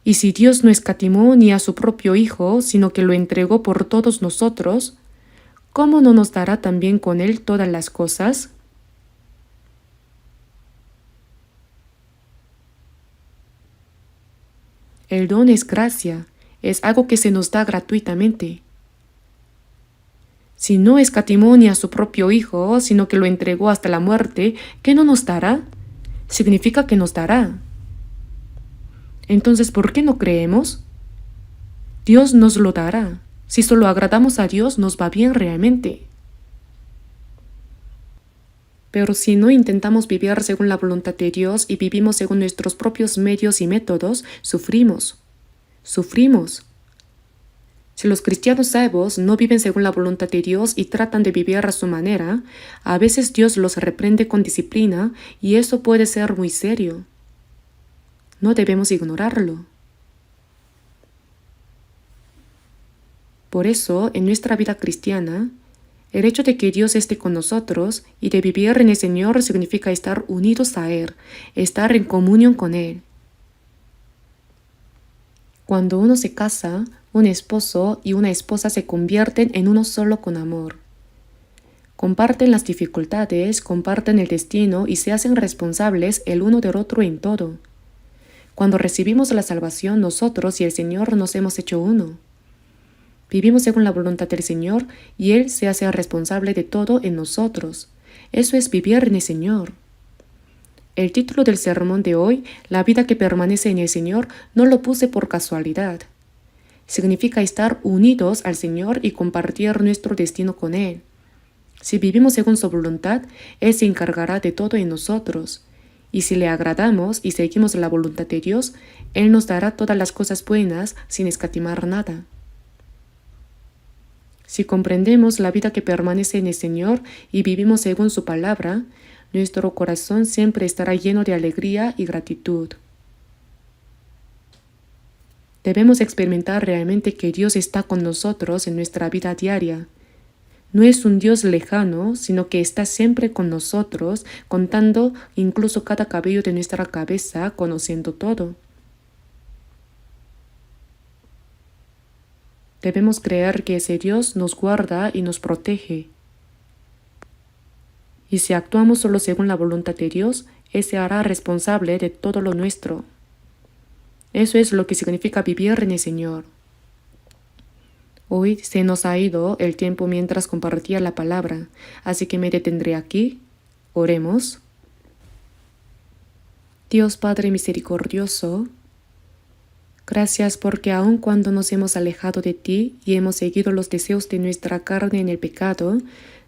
Y si Dios no escatimó ni a su propio Hijo, sino que lo entregó por todos nosotros, ¿cómo no nos dará también con Él todas las cosas? El don es gracia, es algo que se nos da gratuitamente. Si no escatimó ni a su propio Hijo, sino que lo entregó hasta la muerte, ¿qué no nos dará? Significa que nos dará. Entonces, ¿por qué no creemos? Dios nos lo dará. Si solo agradamos a Dios, nos va bien realmente. Pero si no intentamos vivir según la voluntad de Dios y vivimos según nuestros propios medios y métodos, sufrimos. Sufrimos. Si los cristianos salvos no viven según la voluntad de Dios y tratan de vivir a su manera, a veces Dios los reprende con disciplina y eso puede ser muy serio. No debemos ignorarlo. Por eso, en nuestra vida cristiana, el hecho de que Dios esté con nosotros y de vivir en el Señor significa estar unidos a Él, estar en comunión con Él. Cuando uno se casa, un esposo y una esposa se convierten en uno solo con amor. Comparten las dificultades, comparten el destino y se hacen responsables el uno del otro en todo. Cuando recibimos la salvación, nosotros y el Señor nos hemos hecho uno. Vivimos según la voluntad del Señor y Él se hace responsable de todo en nosotros. Eso es vivir en el Señor. El título del sermón de hoy, La vida que permanece en el Señor, no lo puse por casualidad. Significa estar unidos al Señor y compartir nuestro destino con Él. Si vivimos según su voluntad, Él se encargará de todo en nosotros. Y si le agradamos y seguimos la voluntad de Dios, Él nos dará todas las cosas buenas sin escatimar nada. Si comprendemos la vida que permanece en el Señor y vivimos según su palabra, nuestro corazón siempre estará lleno de alegría y gratitud. Debemos experimentar realmente que Dios está con nosotros en nuestra vida diaria. No es un Dios lejano, sino que está siempre con nosotros, contando incluso cada cabello de nuestra cabeza, conociendo todo. Debemos creer que ese Dios nos guarda y nos protege. Y si actuamos solo según la voluntad de Dios, Él se hará responsable de todo lo nuestro. Eso es lo que significa vivir en el Señor. Hoy se nos ha ido el tiempo mientras compartía la palabra, así que me detendré aquí. Oremos. Dios Padre misericordioso, gracias porque aun cuando nos hemos alejado de ti y hemos seguido los deseos de nuestra carne en el pecado,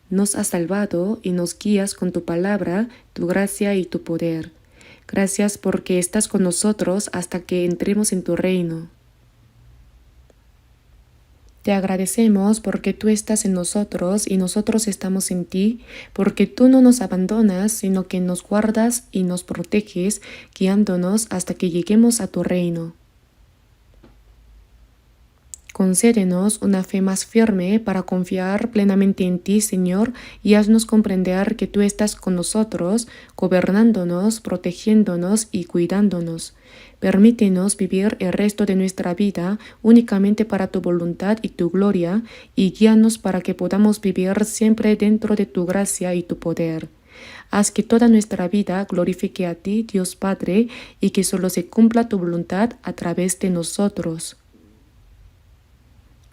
nos has salvado y nos guías con tu palabra, tu gracia y tu poder. Gracias porque estás con nosotros hasta que entremos en tu reino. Te agradecemos porque tú estás en nosotros y nosotros estamos en ti, porque tú no nos abandonas, sino que nos guardas y nos proteges, guiándonos hasta que lleguemos a tu reino. Concédenos una fe más firme para confiar plenamente en ti, Señor, y haznos comprender que tú estás con nosotros, gobernándonos, protegiéndonos y cuidándonos. Permítenos vivir el resto de nuestra vida únicamente para tu voluntad y tu gloria, y guíanos para que podamos vivir siempre dentro de tu gracia y tu poder. Haz que toda nuestra vida glorifique a ti, Dios Padre, y que solo se cumpla tu voluntad a través de nosotros.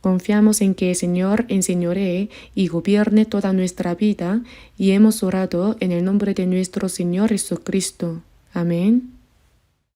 Confiamos en que el Señor enseñoree y gobierne toda nuestra vida y hemos orado en el nombre de nuestro Señor Jesucristo. Amén.